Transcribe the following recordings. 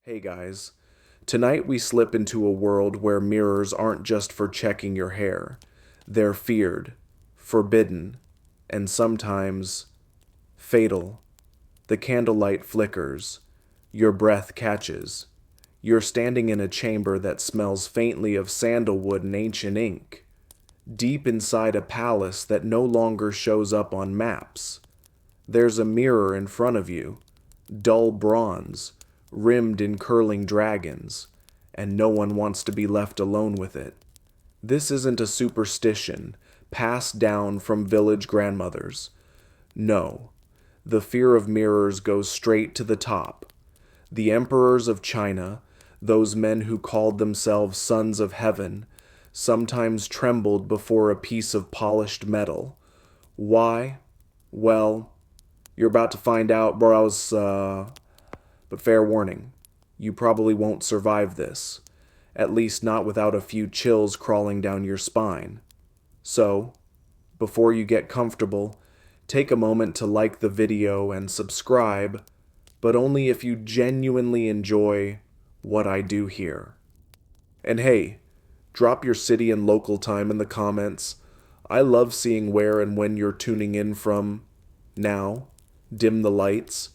Hey guys, tonight we slip into a world where mirrors aren't just for checking your hair. They're feared, forbidden, and sometimes fatal. The candlelight flickers. Your breath catches. You're standing in a chamber that smells faintly of sandalwood and ancient ink, deep inside a palace that no longer shows up on maps. There's a mirror in front of you, dull bronze, rimmed in curling dragons, and no one wants to be left alone with it. This isn't a superstition passed down from village grandmothers. No, the fear of mirrors goes straight to the top. The emperors of China, those men who called themselves sons of heaven, sometimes trembled before a piece of polished metal. Why? Well, you're about to find out, bros, but fair warning, you probably won't survive this, at least not without a few chills crawling down your spine. So, before you get comfortable, take a moment to like the video and subscribe, but only if you genuinely enjoy what I do here. And hey, drop your city and local time in the comments. I love seeing where and when you're tuning in from. Now, dim the lights,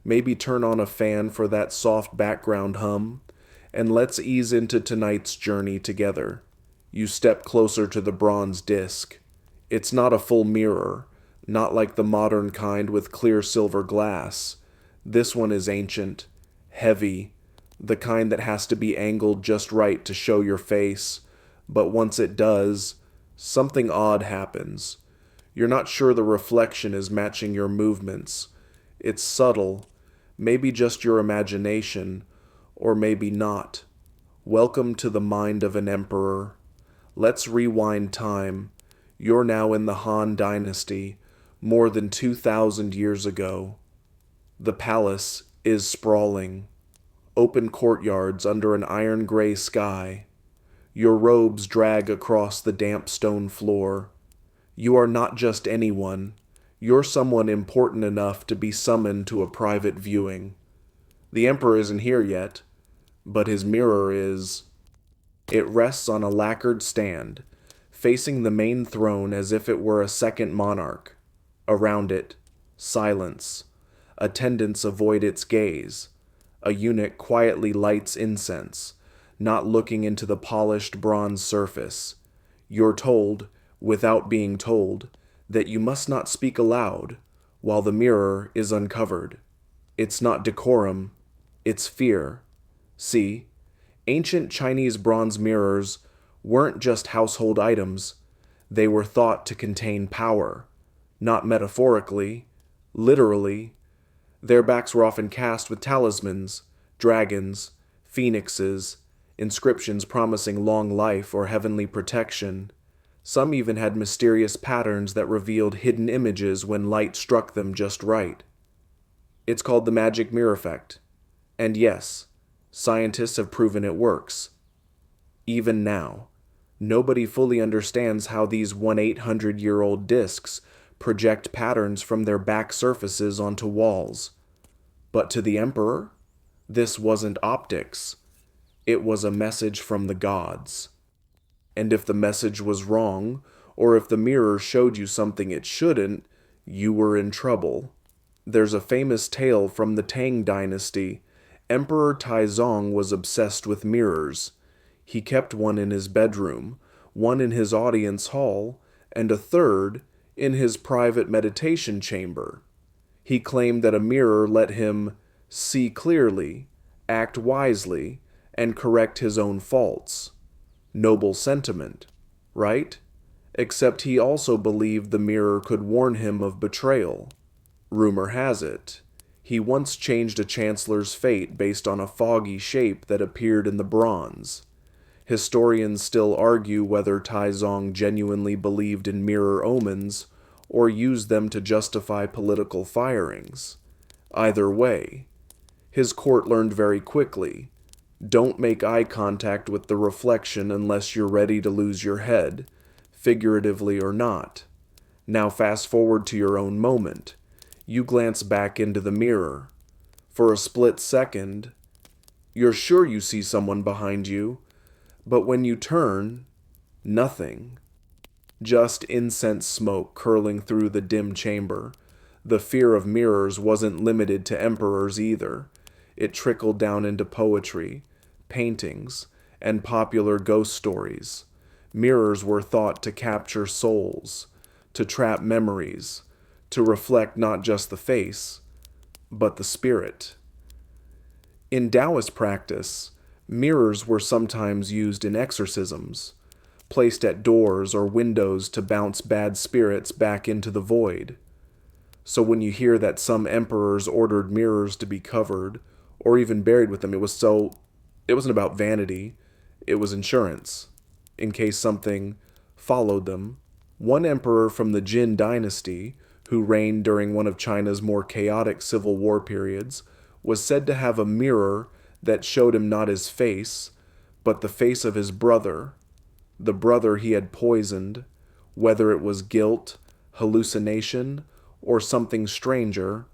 maybe turn on a fan for that soft background hum, and let's ease into tonight's journey together. You step closer to the bronze disc. It's not a full mirror, not like the modern kind with clear silver glass. This one is ancient, heavy, the kind that has to be angled just right to show your face, but once it does, something odd happens. You're not sure the reflection is matching your movements. It's subtle, maybe just your imagination, or maybe not. Welcome to the mind of an emperor. Let's rewind time. You're now in the Han Dynasty, more than 2,000 years ago. The palace is sprawling. Open courtyards under an iron-gray sky. Your robes drag across the damp stone floor. You are not just anyone. You're someone important enough to be summoned to a private viewing. The emperor isn't here yet, but his mirror is. It rests on a lacquered stand, facing the main throne as if it were a second monarch. Around it, silence. Attendants avoid its gaze. A eunuch quietly lights incense, not looking into the polished bronze surface. You're told, without being told, that you must not speak aloud while the mirror is uncovered. It's not decorum, it's fear. See, ancient Chinese bronze mirrors weren't just household items. They were thought to contain power, not metaphorically, literally. Their backs were often cast with talismans, dragons, phoenixes, inscriptions promising long life or heavenly protection. Some even had mysterious patterns that revealed hidden images when light struck them just right. It's called the magic mirror effect. And yes, scientists have proven it works. Even now, nobody fully understands how these 1,800-year-old discs project patterns from their back surfaces onto walls. But to the emperor, this wasn't optics. It was a message from the gods. And if the message was wrong, or if the mirror showed you something it shouldn't, you were in trouble. There's a famous tale from the Tang Dynasty. Emperor Taizong was obsessed with mirrors. He kept one in his bedroom, one in his audience hall, and a third in his private meditation chamber. He claimed that a mirror let him see clearly, act wisely, and correct his own faults. Noble sentiment, right? Except he also believed the mirror could warn him of betrayal. Rumor has it, he once changed a chancellor's fate based on a foggy shape that appeared in the bronze. Historians still argue whether Taizong genuinely believed in mirror omens or used them to justify political firings. Either way, his court learned very quickly, don't make eye contact with the reflection unless you're ready to lose your head, figuratively or not. Now fast forward to your own moment. You glance back into the mirror. For a split second, You're sure you see someone behind you, but when you turn, nothing. Just incense smoke curling through the dim chamber. The fear of mirrors wasn't limited to emperors either. It trickled down into poetry, paintings, and popular ghost stories. Mirrors were thought to capture souls, to trap memories, to reflect not just the face, but the spirit. In Taoist practice, mirrors were sometimes used in exorcisms, placed at doors or windows to bounce bad spirits back into the void. So when you hear that some emperors ordered mirrors to be covered, or even buried with them, it wasn't about vanity, it was insurance, in case something followed them. One emperor from the Jin dynasty, who reigned during one of China's more chaotic civil war periods, was said to have a mirror that showed him not his face, but the face of his brother, the brother he had poisoned, whether it was guilt, hallucination, or something stranger.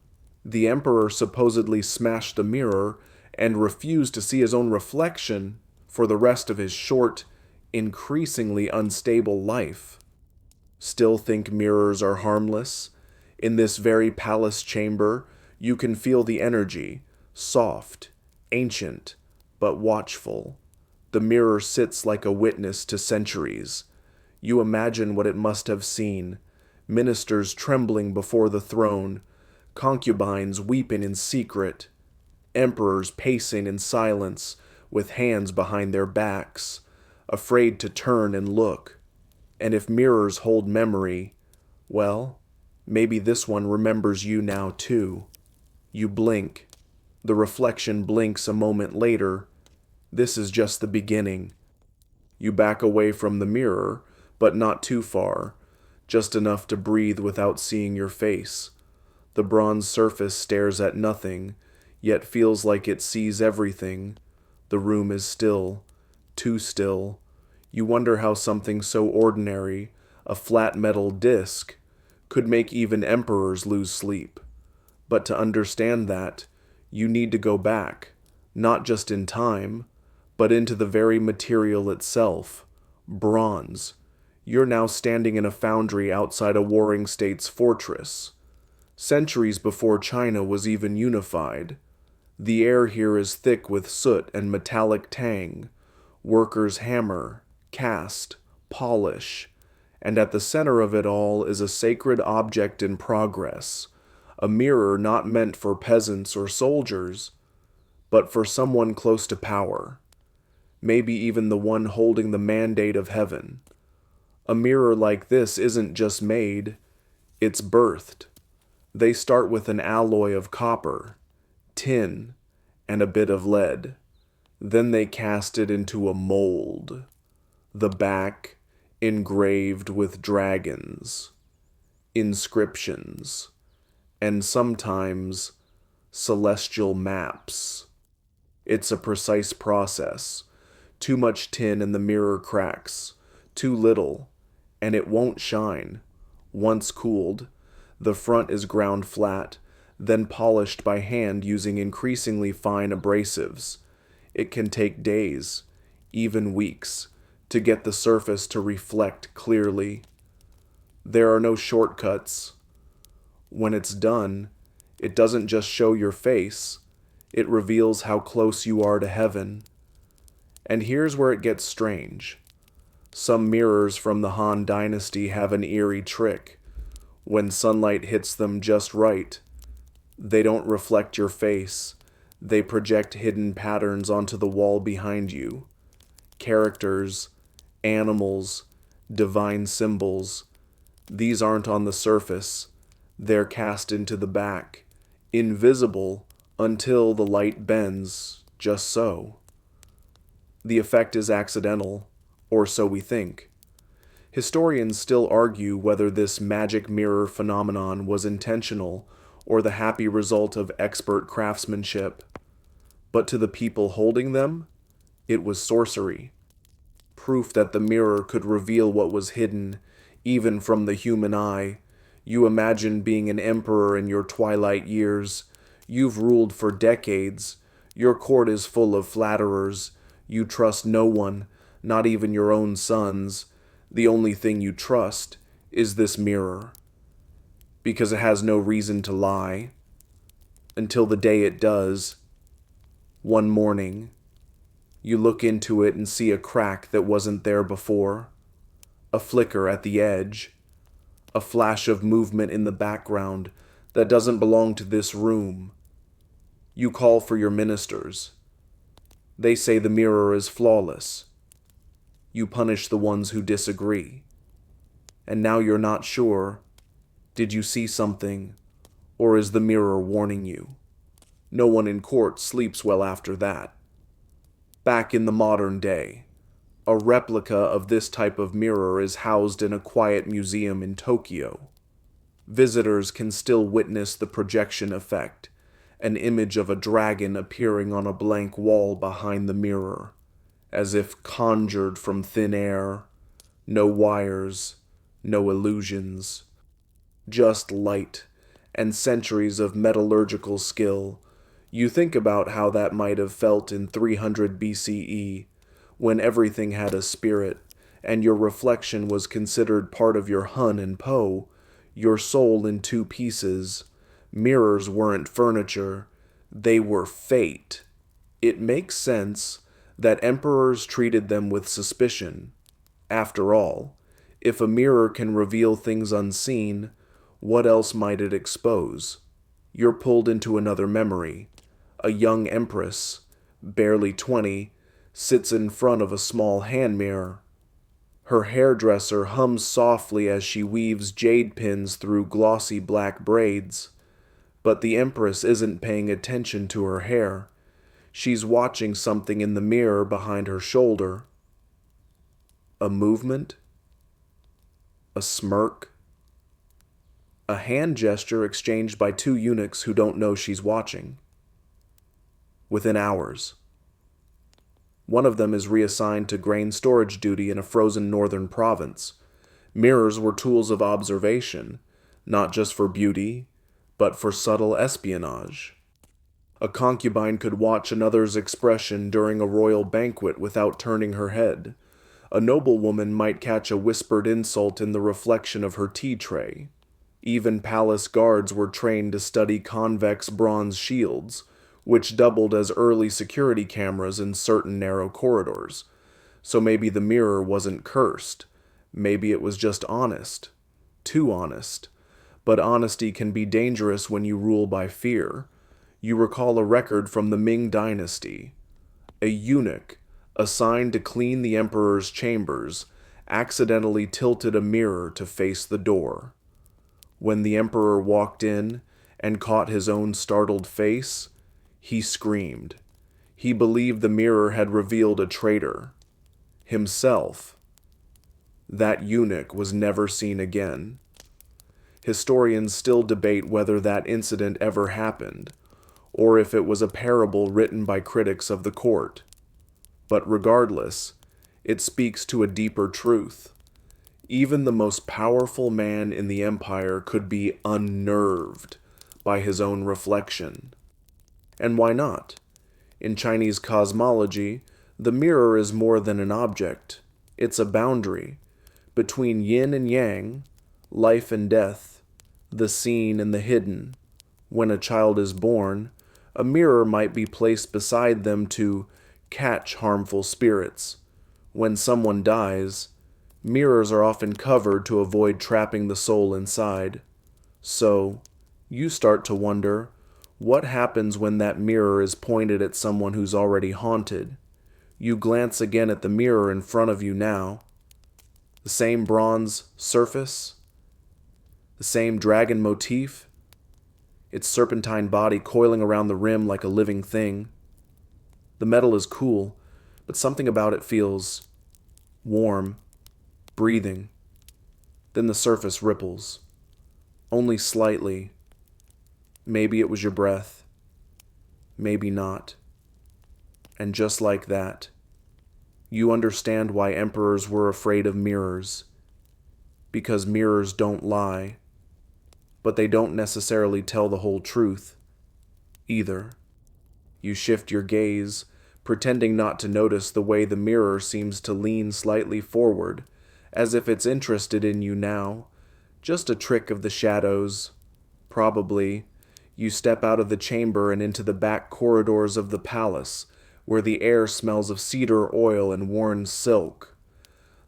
The emperor supposedly smashed the mirror and refused to see his own reflection for the rest of his short, increasingly unstable life. Still think mirrors are harmless? In this very palace chamber, you can feel the energy, soft, ancient, but watchful. The mirror sits like a witness to centuries. You imagine what it must have seen: ministers trembling before the throne, concubines weeping in secret, emperors pacing in silence with hands behind their backs, afraid to turn and look. And if mirrors hold memory, well, maybe this one remembers you now too. You blink. The reflection blinks a moment later. This is just the beginning. You back away from the mirror, but not too far, just enough to breathe without seeing your face. The bronze surface stares at nothing, yet feels like it sees everything. The room is still, too still. You wonder how something so ordinary, a flat metal disc, could make even emperors lose sleep. But to understand that, you need to go back, not just in time, but into the very material itself, bronze. You're now standing in a foundry outside a warring state's fortress. Centuries before China was even unified. The air here is thick with soot and metallic tang. Workers hammer, cast, polish, and at the center of it all is a sacred object in progress, a mirror not meant for peasants or soldiers, but for someone close to power, maybe even the one holding the mandate of heaven. A mirror like this isn't just made, it's birthed. They start with an alloy of copper, tin, and a bit of lead. Then they cast it into a mold. The back engraved with dragons, inscriptions, and sometimes celestial maps. It's a precise process. Too much tin and the mirror cracks. Too little, and it won't shine. Once cooled, the front is ground flat, then polished by hand using increasingly fine abrasives. It can take days, even weeks, to get the surface to reflect clearly. There are no shortcuts. When it's done, it doesn't just show your face, it reveals how close you are to heaven. And here's where it gets strange. Some mirrors from the Han Dynasty have an eerie trick. When sunlight hits them just right, they don't reflect your face. They project hidden patterns onto the wall behind you. Characters, animals, divine symbols. These aren't on the surface. They're cast into the back, invisible until the light bends, just so. The effect is accidental, or so we think. Historians still argue whether this magic mirror phenomenon was intentional or the happy result of expert craftsmanship. But to the people holding them, it was sorcery. Proof that the mirror could reveal what was hidden, even from the human eye. You imagine being an emperor in your twilight years. You've ruled for decades. Your court is full of flatterers. You trust no one, not even your own sons. The only thing you trust is this mirror, because it has no reason to lie, until the day it does. One morning, you look into it and see a crack that wasn't there before, a flicker at the edge, a flash of movement in the background that doesn't belong to this room. You call for your ministers. They say the mirror is flawless. You punish the ones who disagree. And now you're not sure. Did you see something, or is the mirror warning you? No one in court sleeps well after that. Back in the modern day, a replica of this type of mirror is housed in a quiet museum in Tokyo. Visitors can still witness the projection effect, an image of a dragon appearing on a blank wall behind the mirror, as if conjured from thin air. No wires, no illusions, just light and centuries of metallurgical skill. You think about how that might have felt in 300 BCE, when everything had a spirit, and your reflection was considered part of your Hun and Po, your soul in two pieces. Mirrors weren't furniture, they were fate. It makes sense that emperors treated them with suspicion. After all, if a mirror can reveal things unseen, what else might it expose? You're pulled into another memory. A young empress, barely 20, sits in front of a small hand mirror. Her hairdresser hums softly as she weaves jade pins through glossy black braids. But the empress isn't paying attention to her hair. She's watching something in the mirror behind her shoulder. A movement? A smirk? A hand gesture exchanged by two eunuchs who don't know she's watching. Within hours, one of them is reassigned to grain storage duty in a frozen northern province. Mirrors were tools of observation, not just for beauty, but for subtle espionage. A concubine could watch another's expression during a royal banquet without turning her head. A noblewoman might catch a whispered insult in the reflection of her tea tray. Even palace guards were trained to study convex bronze shields, which doubled as early security cameras in certain narrow corridors. So maybe the mirror wasn't cursed. Maybe it was just honest. Too honest. But honesty can be dangerous when you rule by fear. You recall a record from the Ming Dynasty. A eunuch, assigned to clean the emperor's chambers, accidentally tilted a mirror to face the door. When the emperor walked in and caught his own startled face, he screamed. He believed the mirror had revealed a traitor. Himself. That eunuch was never seen again. Historians still debate whether that incident ever happened, or if it was a parable written by critics of the court. But regardless, it speaks to a deeper truth. Even the most powerful man in the empire could be unnerved by his own reflection. And why not? In Chinese cosmology, the mirror is more than an object. It's a boundary between yin and yang, life and death, the seen and the hidden. When a child is born, a mirror might be placed beside them to catch harmful spirits. When someone dies, mirrors are often covered to avoid trapping the soul inside. So, you start to wonder, what happens when that mirror is pointed at someone who's already haunted? You glance again at the mirror in front of you now. The same bronze surface? The same dragon motif? Its serpentine body coiling around the rim like a living thing. The metal is cool, but something about it feels warm, breathing. Then the surface ripples. Only slightly. Maybe it was your breath. Maybe not. And just like that, you understand why emperors were afraid of mirrors. Because mirrors don't lie. But they don't necessarily tell the whole truth, either. You shift your gaze, pretending not to notice the way the mirror seems to lean slightly forward, as if it's interested in you now. Just a trick of the shadows. Probably. You step out of the chamber and into the back corridors of the palace, where the air smells of cedar oil and worn silk.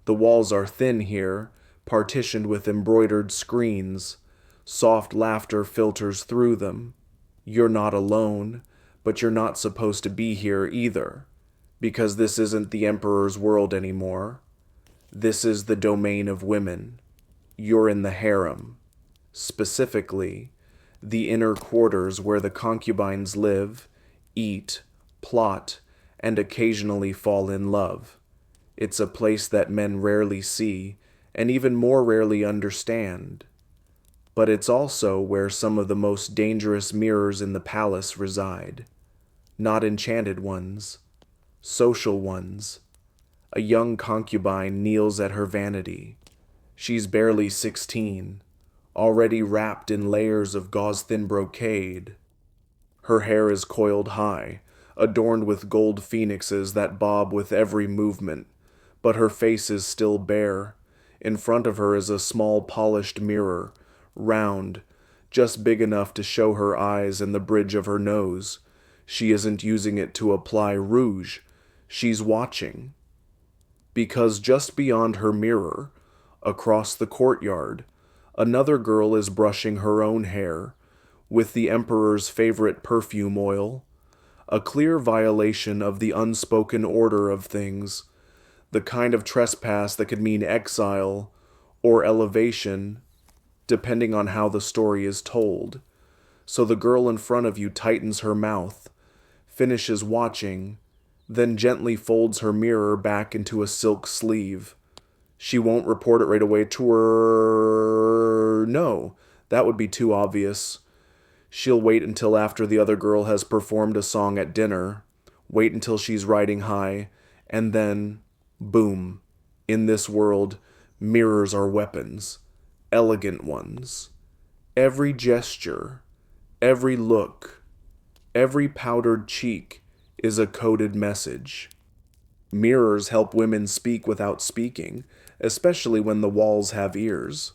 The walls are thin here, partitioned with embroidered screens. Soft laughter filters through them. You're not alone, but you're not supposed to be here either, because this isn't the Emperor's world anymore. This is the domain of women. You're in the harem. Specifically, the inner quarters where the concubines live, eat, plot, and occasionally fall in love. It's a place that men rarely see, and even more rarely understand. But it's also where some of the most dangerous mirrors in the palace reside. Not enchanted ones, social ones. A young concubine kneels at her vanity. She's barely 16, already wrapped in layers of gauze-thin brocade. Her hair is coiled high, adorned with gold phoenixes that bob with every movement, but her face is still bare. In front of her is a small polished mirror, round, just big enough to show her eyes and the bridge of her nose. She isn't using it to apply rouge. She's watching. Because just beyond her mirror, across the courtyard, another girl is brushing her own hair with the Emperor's favorite perfume oil, a clear violation of the unspoken order of things, the kind of trespass that could mean exile or elevation, depending on how the story is told. So the girl in front of you tightens her mouth, finishes watching, then gently folds her mirror back into a silk sleeve. She won't report it right away to her. No, that would be too obvious. She'll wait until after the other girl has performed a song at dinner, wait until she's riding high, and then, boom. In this world, mirrors are weapons. Elegant ones. Every gesture, every look, every powdered cheek is a coded message. Mirrors help women speak without speaking, especially when the walls have ears.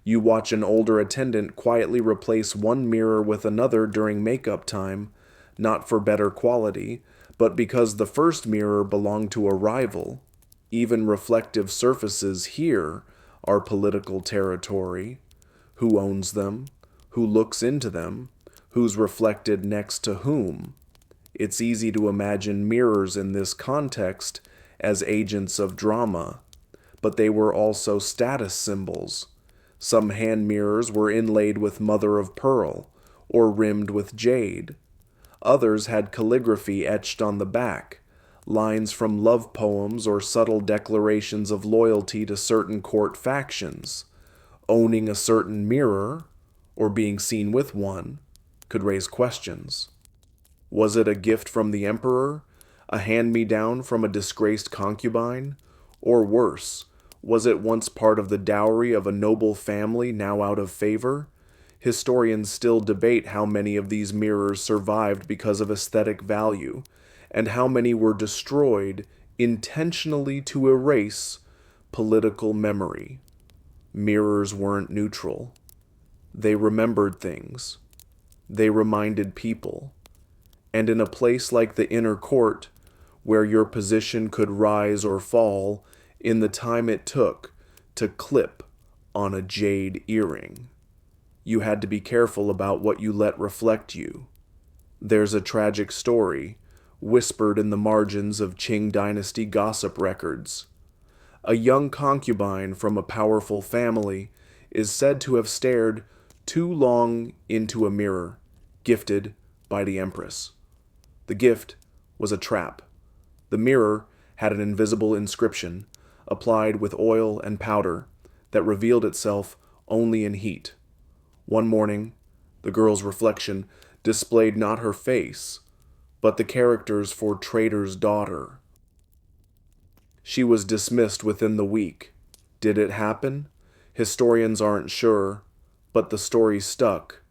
You watch an older attendant quietly replace one mirror with another during makeup time, not for better quality, but because the first mirror belonged to a rival. Even reflective surfaces here are political territory. Who owns them? Who looks into them? Who's reflected next to whom? It's easy to imagine mirrors in this context as agents of drama, but they were also status symbols. Some hand mirrors were inlaid with mother of pearl, or rimmed with jade. Others had calligraphy etched on the back, lines from love poems or subtle declarations of loyalty to certain court factions. Owning a certain mirror, or being seen with one, could raise questions. Was it a gift from the Emperor? A hand-me-down from a disgraced concubine? Or worse, was it once part of the dowry of a noble family now out of favor? Historians still debate how many of these mirrors survived because of aesthetic value, and how many were destroyed intentionally to erase political memory. Mirrors weren't neutral. They remembered things. They reminded people. And in a place like the inner court, where your position could rise or fall in the time it took to clip on a jade earring, you had to be careful about what you let reflect you. There's a tragic story, whispered in the margins of Qing Dynasty gossip records. A young concubine from a powerful family is said to have stared too long into a mirror, gifted by the Empress. The gift was a trap. The mirror had an invisible inscription, applied with oil and powder, that revealed itself only in heat. One morning, the girl's reflection displayed not her face, but the characters for Trader's daughter. She was dismissed within the week. Did it happen? Historians aren't sure, but the story stuck,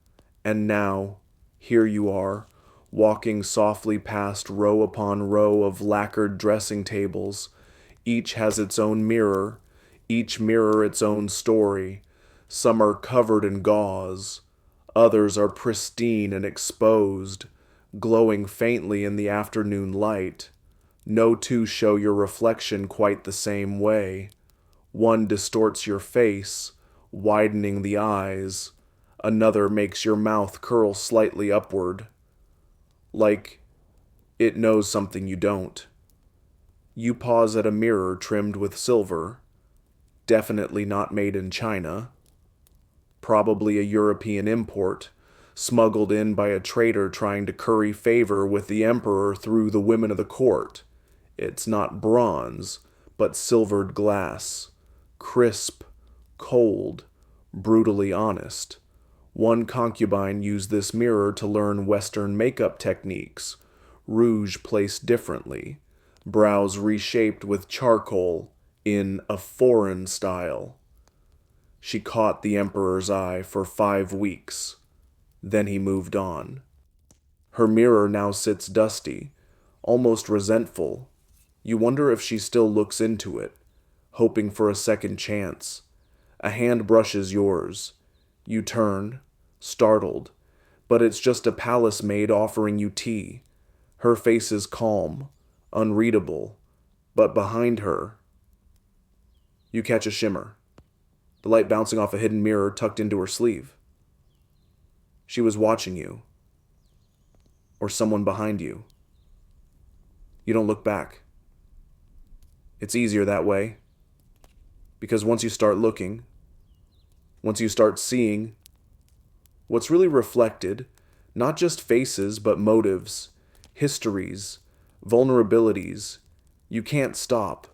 and now, here you are, walking softly past row upon row of lacquered dressing tables. Each has its own mirror, each mirror its own story. Some are covered in gauze, others are pristine and exposed, glowing faintly in the afternoon light. No two show your reflection quite the same way. One distorts your face, widening the eyes. Another makes your mouth curl slightly upward, like it knows something you don't. You pause at a mirror trimmed with silver, definitely not made in China, probably a European import, smuggled in by a trader trying to curry favor with the emperor through the women of the court. It's not bronze, but silvered glass, crisp, cold, brutally honest. One concubine used this mirror to learn Western makeup techniques, rouge placed differently, brows reshaped with charcoal in a foreign style. She caught the emperor's eye for 5 weeks. Then he moved on. Her mirror now sits dusty, almost resentful. You wonder if she still looks into it, hoping for a second chance. A hand brushes yours. You turn, startled, but it's just a palace maid offering you tea. Her face is calm, unreadable, but behind her, you catch a shimmer, the light bouncing off a hidden mirror tucked into her sleeve. She was watching you, or someone behind you. You don't look back. It's easier that way, because once you start looking, once you start seeing, what's really reflected, not just faces, but motives, histories, vulnerabilities, you can't stop.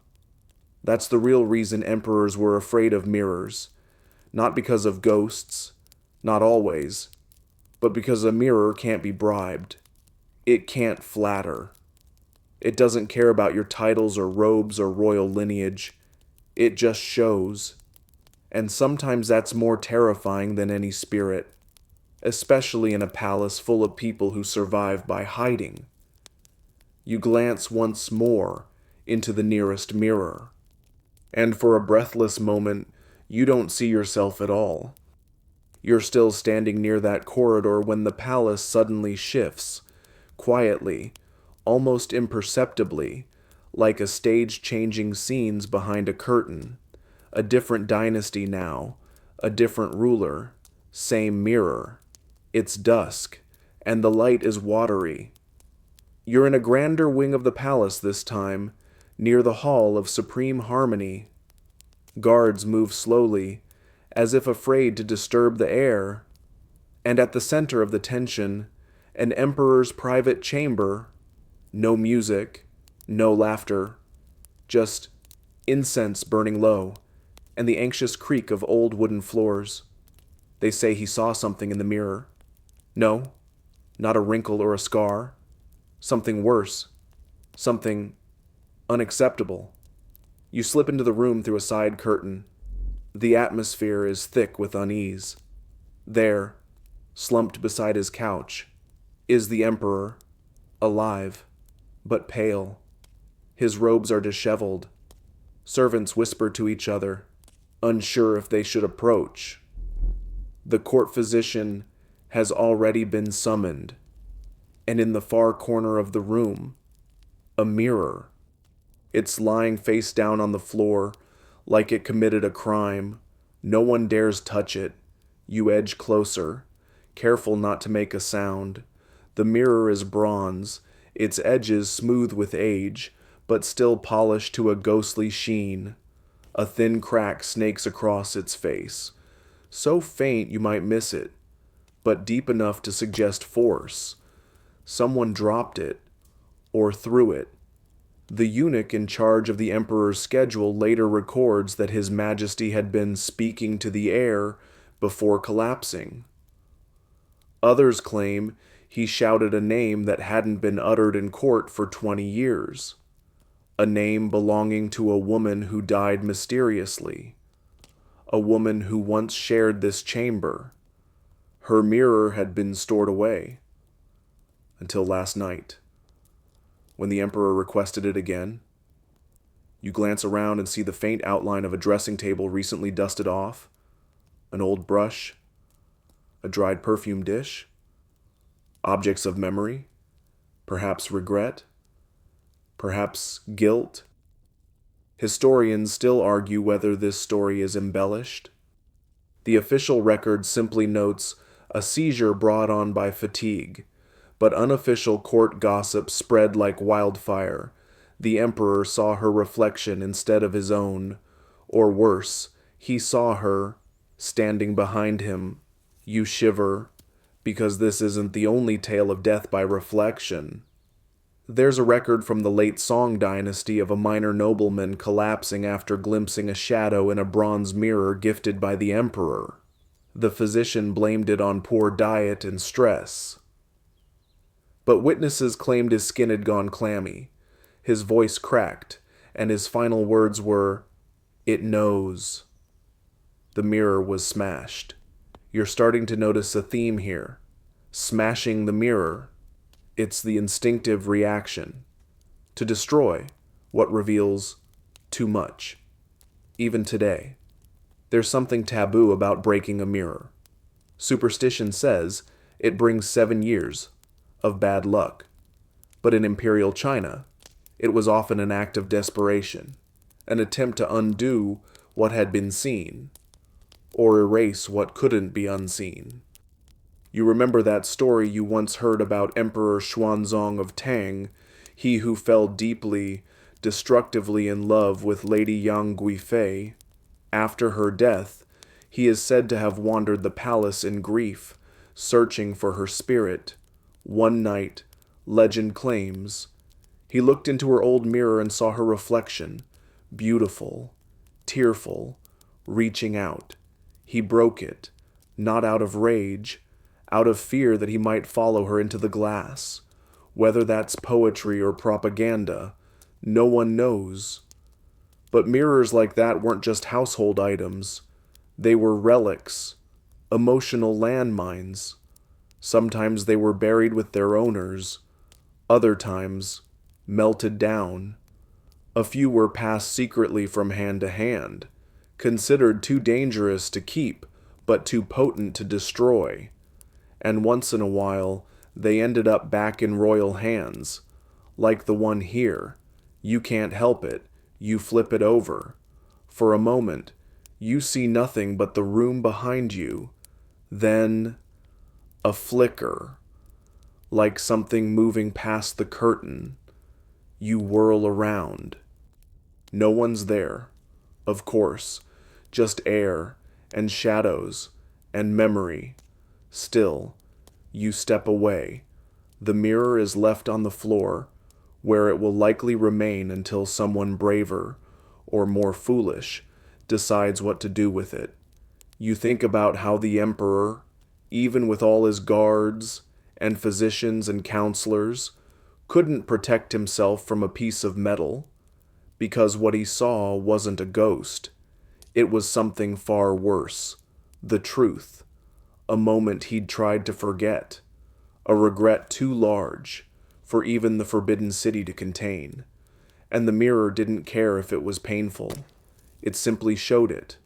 That's the real reason emperors were afraid of mirrors, not because of ghosts, not always, but because a mirror can't be bribed. It can't flatter. It doesn't care about your titles or robes or royal lineage. It just shows. And sometimes that's more terrifying than any spirit, especially in a palace full of people who survive by hiding. You glance once more into the nearest mirror, and for a breathless moment, you don't see yourself at all. You're still standing near that corridor when the palace suddenly shifts, quietly, almost imperceptibly, like a stage changing scenes behind a curtain. A different dynasty now, a different ruler, same mirror. It's dusk, and the light is watery. You're in a grander wing of the palace this time, near the Hall of Supreme Harmony. Guards move slowly, as if afraid to disturb the air, and at the center of the tension, an emperor's private chamber. No music, no laughter, just incense burning low, and the anxious creak of old wooden floors. They say he saw something in the mirror. No, not a wrinkle or a scar. Something worse. Something unacceptable. You slip into the room through a side curtain. The atmosphere is thick with unease. There, slumped beside his couch, is the emperor, alive, but pale. His robes are disheveled. Servants whisper to each other, unsure if they should approach. The court physician has already been summoned, and in the far corner of the room, a mirror. It's lying face down on the floor, like it committed a crime. No one dares touch it. You edge closer, careful not to make a sound. The mirror is bronze, its edges smooth with age, but still polished to a ghostly sheen. A thin crack snakes across its face, so faint you might miss it, but deep enough to suggest force. Someone dropped it, or threw it. The eunuch in charge of the emperor's schedule later records that His Majesty had been speaking to the air before collapsing. Others claim he shouted a name that hadn't been uttered in court for 20 years. A name belonging to a woman who died mysteriously. A woman who once shared this chamber. Her mirror had been stored away. until last night, when the Emperor requested it again. You glance around and see the faint outline of a dressing table recently dusted off, an old brush, a dried perfume dish, objects of memory, perhaps regret, perhaps guilt. Historians still argue whether this story is embellished. The official record simply notes a seizure brought on by fatigue, but unofficial court gossip spread like wildfire. The Emperor saw her reflection instead of his own, or worse, he saw her standing behind him. You shiver, because this isn't the only tale of death by reflection. There's a record from the late Song dynasty of a minor nobleman collapsing after glimpsing a shadow in a bronze mirror gifted by the Emperor. The physician blamed it on poor diet and stress. But witnesses claimed his skin had gone clammy, his voice cracked, and his final words were, "It knows." The mirror was smashed. You're starting to notice a theme here. Smashing the mirror. It's the instinctive reaction to destroy what reveals too much. Even today, there's something taboo about breaking a mirror. Superstition says it brings 7 years of bad luck. But in Imperial China, it was often an act of desperation, an attempt to undo what had been seen, or erase what couldn't be unseen. You remember that story you once heard about Emperor Xuanzong of Tang, he who fell deeply, destructively in love with Lady Yang Guifei. After her death, he is said to have wandered the palace in grief, searching for her spirit. One night, legend claims, he looked into her old mirror and saw her reflection, beautiful, tearful, reaching out. He broke it, not out of rage, out of fear that he might follow her into the glass. Whether that's poetry or propaganda, no one knows. But mirrors like that weren't just household items. They were relics, emotional landmines. Sometimes they were buried with their owners, other times melted down. A few were passed secretly from hand to hand, considered too dangerous to keep, but too potent to destroy. And once in a while, they ended up back in royal hands, like the one here. You can't help it. You flip it over. For a moment, you see nothing but the room behind you. Then, a flicker, like something moving past the curtain. You whirl around. No one's there, of course, just air and shadows and memory. Still, you step away. The mirror is left on the floor, where it will likely remain until someone braver, or more foolish, decides what to do with it. You think about how the Emperor, even with all his guards and physicians and counselors, couldn't protect himself from a piece of metal, because what he saw wasn't a ghost. It was something far worse, the truth, a moment he'd tried to forget, a regret too large for even the Forbidden City to contain. And the mirror didn't care if it was painful. It simply showed it.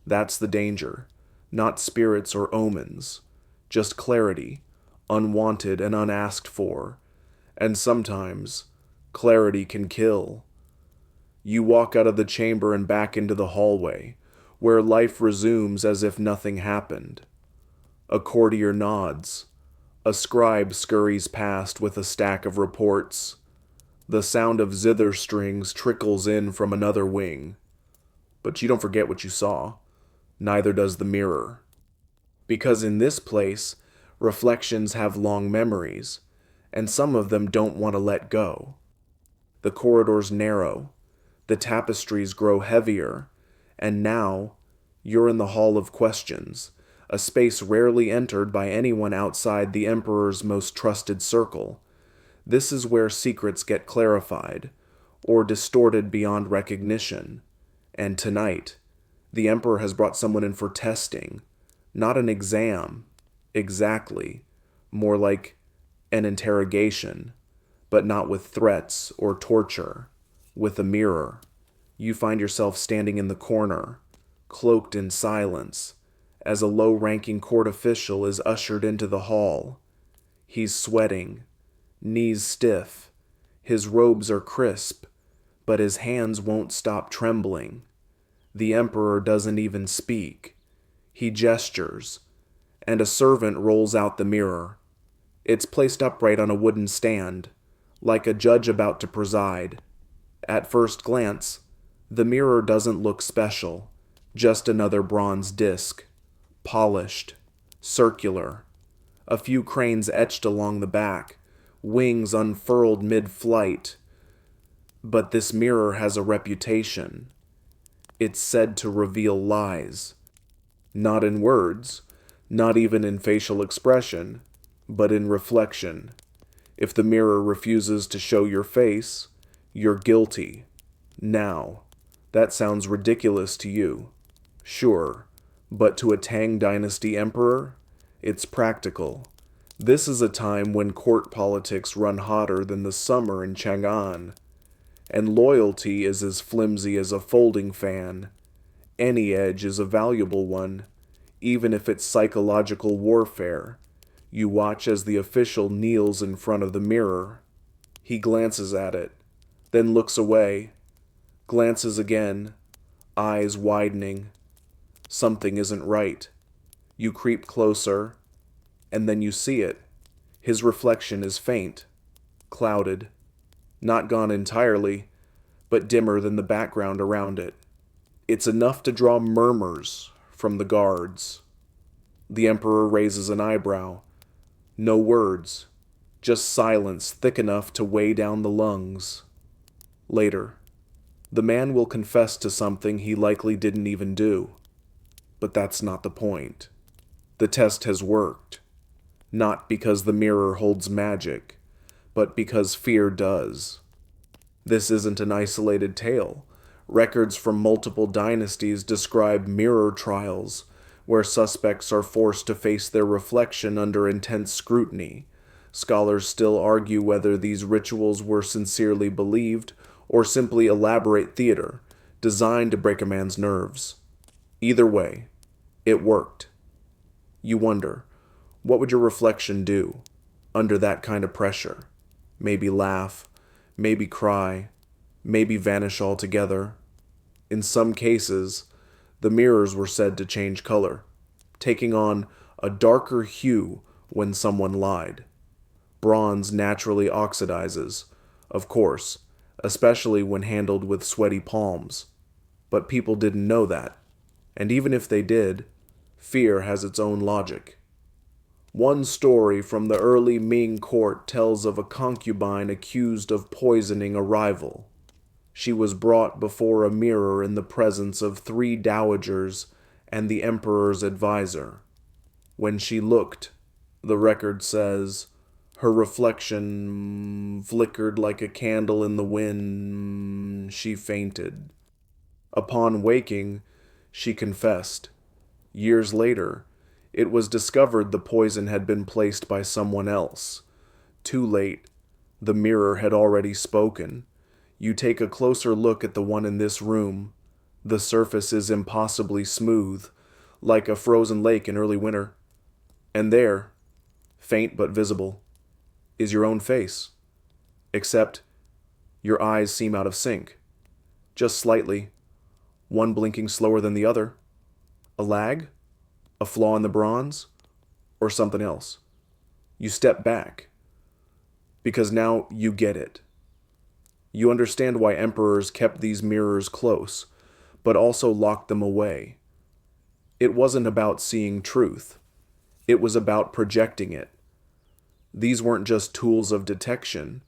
That's the danger. Not spirits or omens. Just clarity, unwanted and unasked for. And sometimes, clarity can kill. You walk out of the chamber and back into the hallway, where life resumes as if nothing happened. A courtier nods. A scribe scurries past with a stack of reports. The sound of zither strings trickles in from another wing. But you don't forget what you saw. Neither does the mirror. Because in this place, reflections have long memories, and some of them don't want to let go. The corridors narrow. The tapestries grow heavier, and now you're in the Hall of Questions, a space rarely entered by anyone outside the Emperor's most trusted circle. This is where secrets get clarified, or distorted beyond recognition. And tonight, the Emperor has brought someone in for testing, not an exam, exactly, more like an interrogation, but not with threats or torture. With a mirror, you find yourself standing in the corner, cloaked in silence, as a low-ranking court official is ushered into the hall. He's sweating, knees stiff, his robes are crisp, but his hands won't stop trembling. The emperor doesn't even speak. He gestures, and a servant rolls out the mirror. It's placed upright on a wooden stand, like a judge about to preside. At first glance, the mirror doesn't look special, just another bronze disc, polished, circular, a few cranes etched along the back, wings unfurled mid-flight. But this mirror has a reputation. It's said to reveal lies. Not in words, not even in facial expression, but in reflection. If the mirror refuses to show your face, you're guilty. Now, that sounds ridiculous to you. Sure, but to a Tang Dynasty emperor, it's practical. This is a time when court politics run hotter than the summer in Chang'an, and loyalty is as flimsy as a folding fan. Any edge is a valuable one, even if it's psychological warfare. You watch as the official kneels in front of the mirror. He glances at it, then looks away, glances again, eyes widening. Something isn't right. You creep closer, and then you see it. His reflection is faint, clouded, not gone entirely, but dimmer than the background around it. It's enough to draw murmurs from the guards. The emperor raises an eyebrow. No words, just silence thick enough to weigh down the lungs. Later, the man will confess to something he likely didn't even do. But that's not the point. The test has worked. Not because the mirror holds magic, but because fear does. This isn't an isolated tale. Records from multiple dynasties describe mirror trials, where suspects are forced to face their reflection under intense scrutiny. Scholars still argue whether these rituals were sincerely believed or simply elaborate theater, designed to break a man's nerves. Either way, it worked. You wonder, what would your reflection do under that kind of pressure? Maybe laugh, maybe cry, maybe vanish altogether. In some cases, the mirrors were said to change color, taking on a darker hue when someone lied. Bronze naturally oxidizes, of course, especially when handled with sweaty palms. But people didn't know that, and even if they did, fear has its own logic. One story from the early Ming court tells of a concubine accused of poisoning a rival. She was brought before a mirror in the presence of 3 dowagers and the emperor's advisor. When she looked, the record says, her reflection flickered like a candle in the wind. She fainted. Upon waking, she confessed. Years later, it was discovered the poison had been placed by someone else. Too late, the mirror had already spoken. You take a closer look at the one in this room. The surface is impossibly smooth, like a frozen lake in early winter. And there, faint but visible, is your own face. Except, your eyes seem out of sync. Just slightly, one blinking slower than the other. A lag? A flaw in the bronze? Or something else? You step back, because now you get it. You understand why emperors kept these mirrors close, but also locked them away. It wasn't about seeing truth. It was about projecting it. These weren't just tools of detection.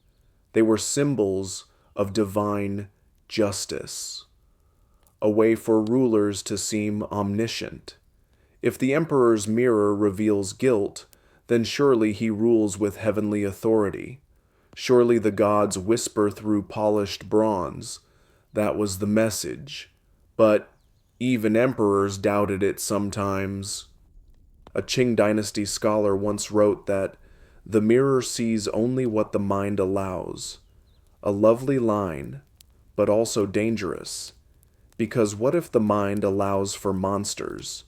They were symbols of divine justice. A way for rulers to seem omniscient. If the emperor's mirror reveals guilt, then surely he rules with heavenly authority. Surely the gods whisper through polished bronze. That was the message. But even emperors doubted it sometimes. A Qing dynasty scholar once wrote that The mirror sees only what the mind allows. A lovely line, but also dangerous. Because what if the mind allows for monsters?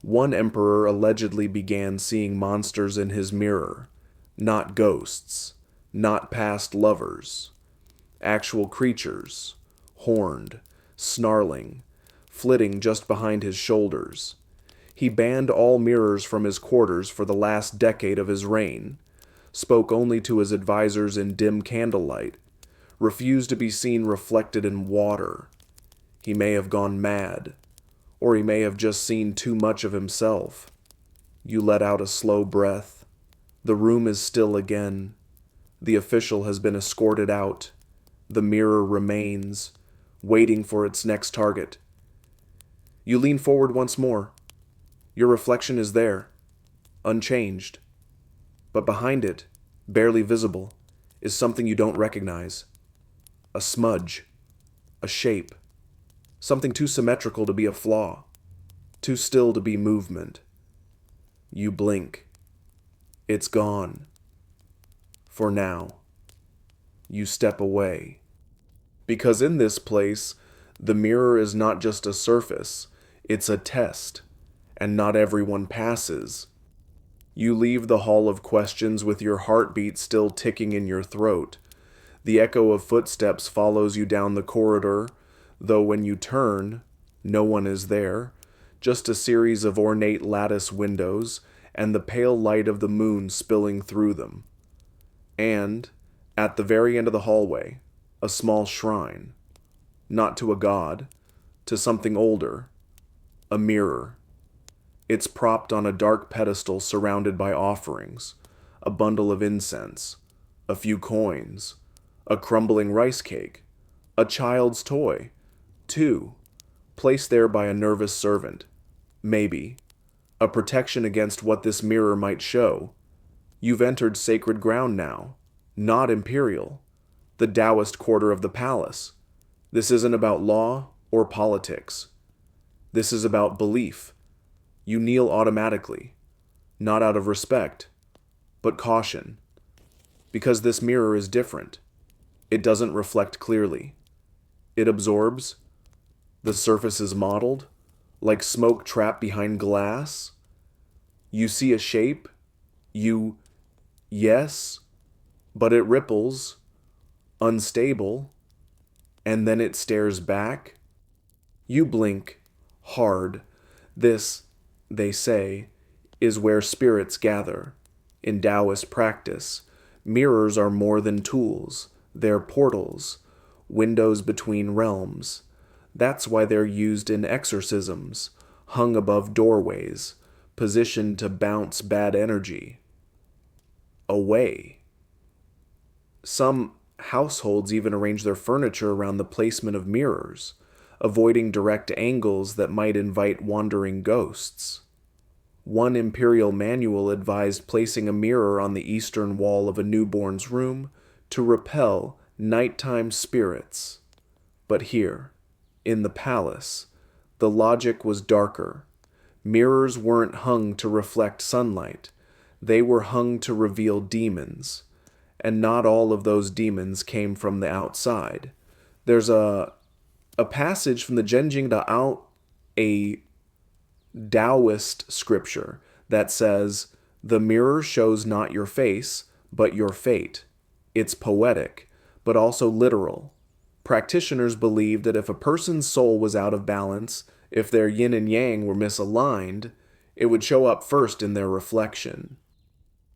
One emperor allegedly began seeing monsters in his mirror, not ghosts, not past lovers, actual creatures, horned, snarling, flitting just behind his shoulders. He banned all mirrors from his quarters for the last decade of his reign, spoke only to his advisors in dim candlelight, refused to be seen reflected in water. He may have gone mad, or he may have just seen too much of himself. You let out a slow breath. The room is still again. The official has been escorted out. The mirror remains, waiting for its next target. You lean forward once more. Your reflection is there, unchanged. But behind it, barely visible, is something you don't recognize. A smudge, a shape, something too symmetrical to be a flaw, too still to be movement. You blink. It's gone. For now. You step away. Because in this place, the mirror is not just a surface, it's a test, and not everyone passes. You leave the hall of questions with your heartbeat still ticking in your throat. The echo of footsteps follows you down the corridor, though when you turn, no one is there, just a series of ornate lattice windows and the pale light of the moon spilling through them. And, at the very end of the hallway, a small shrine. Not to a god, to something older. A mirror. It's propped on a dark pedestal surrounded by offerings, a bundle of incense, a few coins, a crumbling rice cake, a child's toy, two, placed there by a nervous servant, maybe, a protection against what this mirror might show. You've entered sacred ground now, not imperial, the Taoist quarter of the palace. This isn't about law or politics. This is about belief. You kneel automatically, not out of respect, but caution. Because this mirror is different. It doesn't reflect clearly. It absorbs. The surface is mottled, like smoke trapped behind glass. You see a shape. Yes, but it ripples, unstable, and then it stares back. You blink, hard. This, they say, is where spirits gather. In Taoist practice, mirrors are more than tools. They're portals, windows between realms. That's why they're used in exorcisms, hung above doorways, positioned to bounce bad energy away. Some households even arrange their furniture around the placement of mirrors, avoiding direct angles that might invite wandering ghosts. One imperial manual advised placing a mirror on the eastern wall of a newborn's room to repel nighttime spirits. But here, in the palace, the logic was darker. Mirrors weren't hung to reflect sunlight. They were hung to reveal demons. And not all of those demons came from the outside. There's a passage from the Zhenjing Dao, a Taoist scripture, that says, "The mirror shows not your face, but your fate." It's poetic, but also literal. Practitioners believed that if a person's soul was out of balance, if their yin and yang were misaligned, it would show up first in their reflection.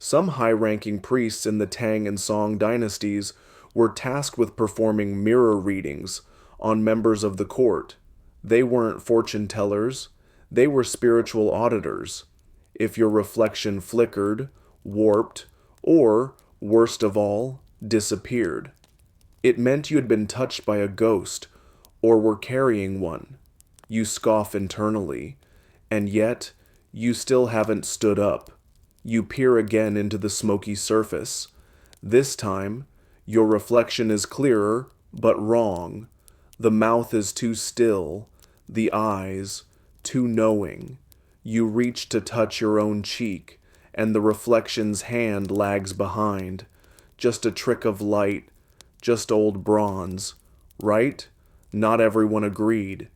Some high-ranking priests in the Tang and Song dynasties were tasked with performing mirror readings on members of the court. They weren't fortune tellers. They were spiritual auditors. If your reflection flickered, warped, or, worst of all, disappeared, it meant you had been touched by a ghost or were carrying one. You scoff internally, and yet you still haven't stood up. You peer again into the smoky surface. This time, your reflection is clearer, but wrong. The mouth is too still, the eyes too knowing. You reach to touch your own cheek, and the reflection's hand lags behind. Just a trick of light, just old bronze. Right? Not everyone agreed.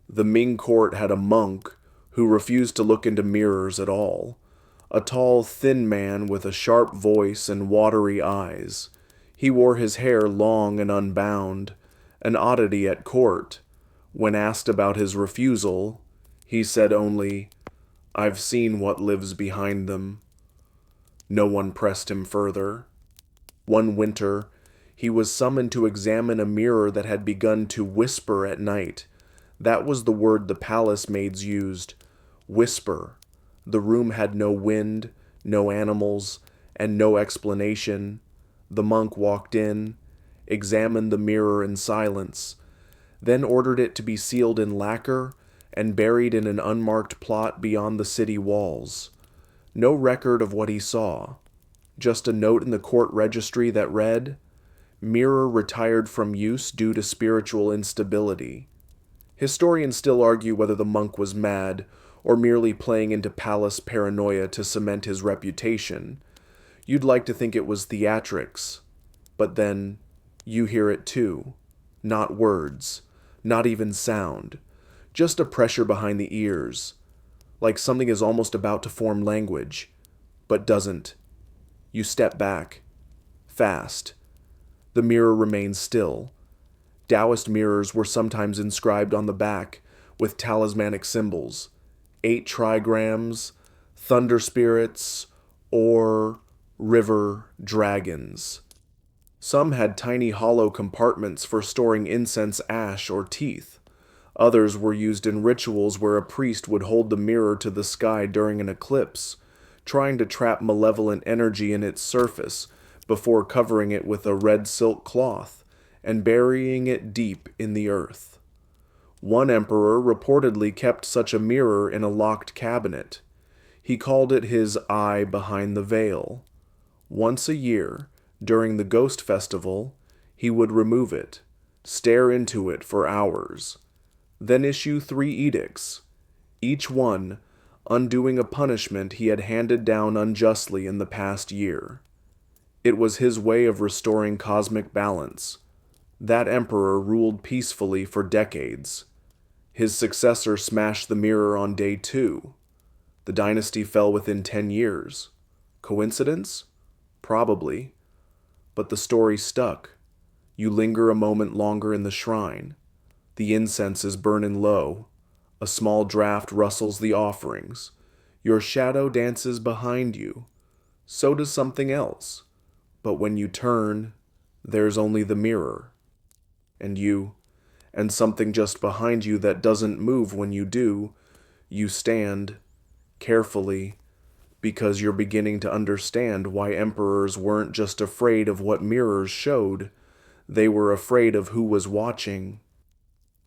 The Ming court had a monk who refused to look into mirrors at all. A tall, thin man with a sharp voice and watery eyes. He wore his hair long and unbound, an oddity at court. When asked about his refusal, he said only, "I've seen what lives behind them." No one pressed him further. One winter, he was summoned to examine a mirror that had begun to whisper at night. That was the word the palace maids used. Whisper. The room had no wind, no animals, and no explanation. The monk walked in, examined the mirror in silence, then ordered it to be sealed in lacquer and buried in an unmarked plot beyond the city walls. No record of what he saw, just a note in the court registry that read, "Mirror retired from use due to spiritual instability." Historians still argue whether the monk was mad or merely playing into palace paranoia to cement his reputation. You'd like to think it was theatrics, but then you hear it too. Not words, not even sound, just a pressure behind the ears, like something is almost about to form language, but doesn't. You step back. Fast. The mirror remains still. Taoist mirrors were sometimes inscribed on the back with talismanic symbols, 8 trigrams, thunder spirits, or river dragons. Some had tiny hollow compartments for storing incense ash or teeth. Others were used in rituals where a priest would hold the mirror to the sky during an eclipse, trying to trap malevolent energy in its surface before covering it with a red silk cloth and burying it deep in the earth. One emperor reportedly kept such a mirror in a locked cabinet. He called it his eye behind the veil. Once a year, during the ghost festival, he would remove it, stare into it for hours, then issue 3 edicts, each one undoing a punishment he had handed down unjustly in the past year. It was his way of restoring cosmic balance. That emperor ruled peacefully for decades. His successor smashed the mirror on day 2. The dynasty fell within 10 years. Coincidence? Probably. But the story stuck. You linger a moment longer in the shrine. The incense is burning low. A small draft rustles the offerings. Your shadow dances behind you. So does something else. But when you turn, there's only the mirror. And you, and something just behind you that doesn't move when you do. You stand, carefully, because you're beginning to understand why emperors weren't just afraid of what mirrors showed. They were afraid of who was watching.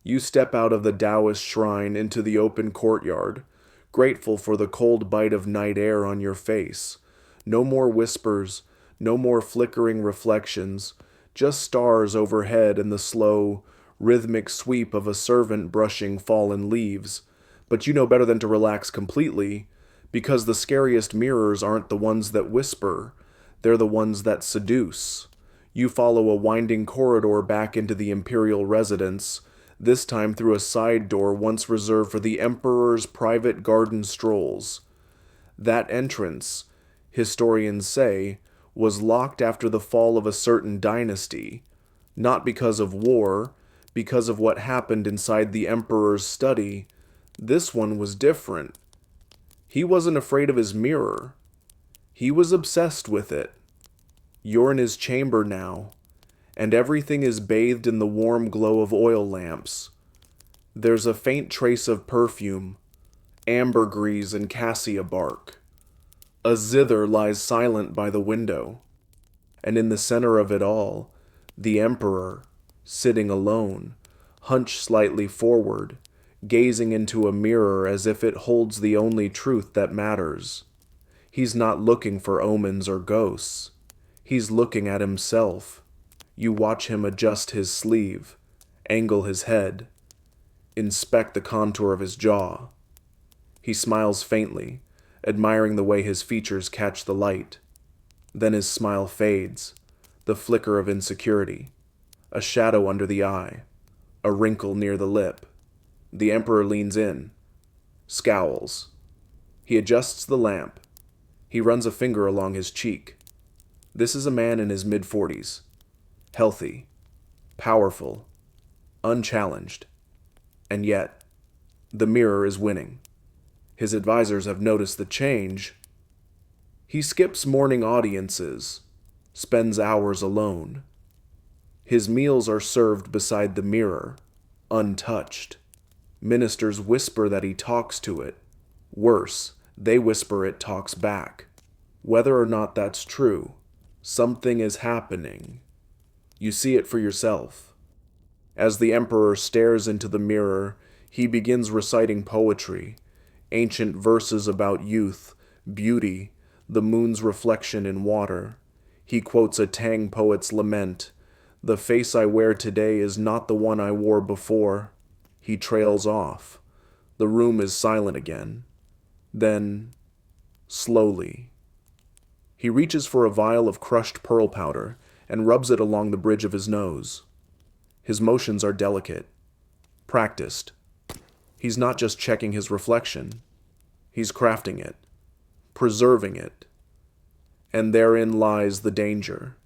You step out of the Taoist shrine into the open courtyard, grateful for the cold bite of night air on your face. No more whispers, no more flickering reflections, just stars overhead and the slow, rhythmic sweep of a servant brushing fallen leaves. But you know better than to relax completely, because the scariest mirrors aren't the ones that whisper, they're the ones that seduce. You follow a winding corridor back into the imperial residence, this time through a side door once reserved for the emperor's private garden strolls. That entrance, historians say, was locked after the fall of a certain dynasty, not because of war, because of what happened inside the emperor's study. This one was different. He wasn't afraid of his mirror. He was obsessed with it. You're in his chamber now, and everything is bathed in the warm glow of oil lamps. There's a faint trace of perfume, ambergris and cassia bark. A zither lies silent by the window, and in the center of it all, the emperor, sitting alone, hunched slightly forward, gazing into a mirror as if it holds the only truth that matters. He's not looking for omens or ghosts. He's looking at himself. You watch him adjust his sleeve, angle his head, inspect the contour of his jaw. He smiles faintly, admiring the way his features catch the light. Then his smile fades, the flicker of insecurity, a shadow under the eye, a wrinkle near the lip. The Emperor leans in, scowls. He adjusts the lamp. He runs a finger along his cheek. This is a man in his mid-40s, healthy, powerful, unchallenged. And yet, the mirror is winning. His advisors have noticed the change. He skips morning audiences, spends hours alone. His meals are served beside the mirror, untouched. Ministers whisper that he talks to it. Worse, they whisper it talks back. Whether or not that's true, something is happening. You see it for yourself. As the Emperor stares into the mirror, he begins reciting poetry, ancient verses about youth, beauty, the moon's reflection in water. He quotes a Tang poet's lament. The face I wear today is not the one I wore before. He trails off. The room is silent again. Then, slowly, he reaches for a vial of crushed pearl powder and rubs it along the bridge of his nose. His motions are delicate, practiced. He's not just checking his reflection. He's crafting it, preserving it. And therein lies the danger.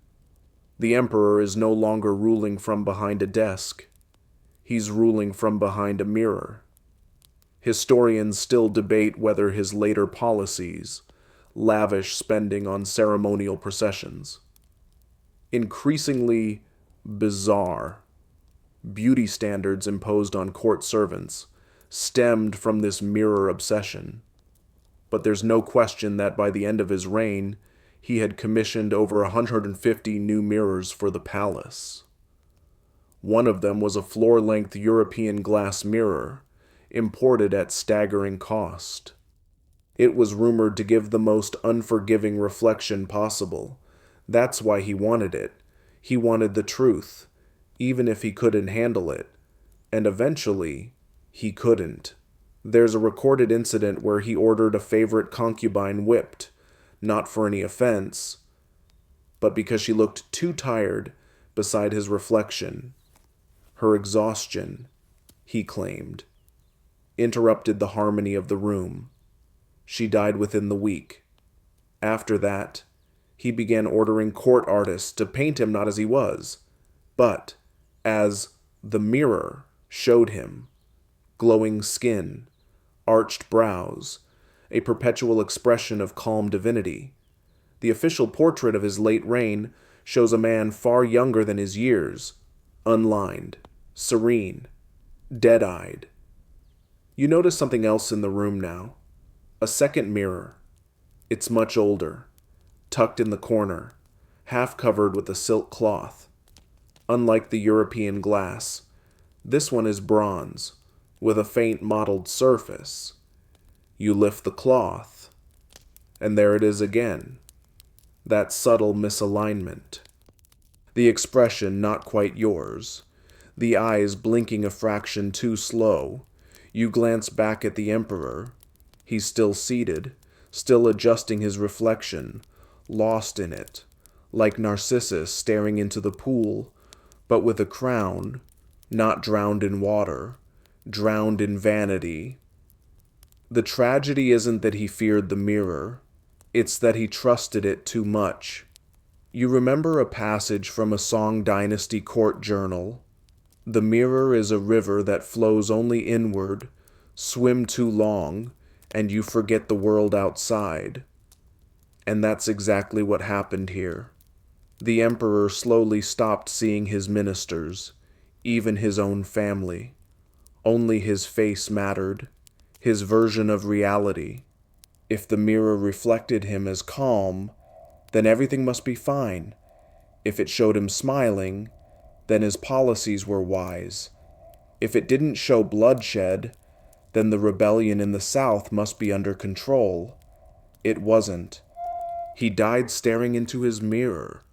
The Emperor is no longer ruling from behind a desk. He's ruling from behind a mirror. Historians still debate whether his later policies, lavish spending on ceremonial processions, increasingly bizarre beauty standards imposed on court servants, stemmed from this mirror obsession. But there's no question that by the end of his reign, he had commissioned over 150 new mirrors for the palace. One of them was a floor-length European glass mirror, imported at staggering cost. It was rumored to give the most unforgiving reflection possible. That's why he wanted it. He wanted the truth, even if he couldn't handle it. And eventually, he couldn't. There's a recorded incident where he ordered a favorite concubine whipped, not for any offense, but because she looked too tired beside his reflection. Her exhaustion, he claimed, interrupted the harmony of the room. She died within the week. After that, he began ordering court artists to paint him not as he was, but as the mirror showed him. Glowing skin, arched brows, a perpetual expression of calm divinity. The official portrait of his late reign shows a man far younger than his years, unlined, serene, dead-eyed. You notice something else in the room now. A second mirror. It's much older, tucked in the corner, half covered with a silk cloth. Unlike the European glass, this one is bronze, with a faint mottled surface. You lift the cloth, and there it is again, that subtle misalignment. The expression not quite yours, the eyes blinking a fraction too slow. You glance back at the Emperor. He's still seated, still adjusting his reflection, lost in it, like Narcissus staring into the pool, but with a crown, not drowned in water, drowned in vanity. The tragedy isn't that he feared the mirror, it's that he trusted it too much. You remember a passage from a Song Dynasty court journal? The mirror is a river that flows only inward, swim too long, and you forget the world outside. And that's exactly what happened here. The Emperor slowly stopped seeing his ministers, even his own family. Only his face mattered, his version of reality. If the mirror reflected him as calm, then everything must be fine. If it showed him smiling, then his policies were wise. If it didn't show bloodshed, then the rebellion in the South must be under control. It wasn't. He died staring into his mirror.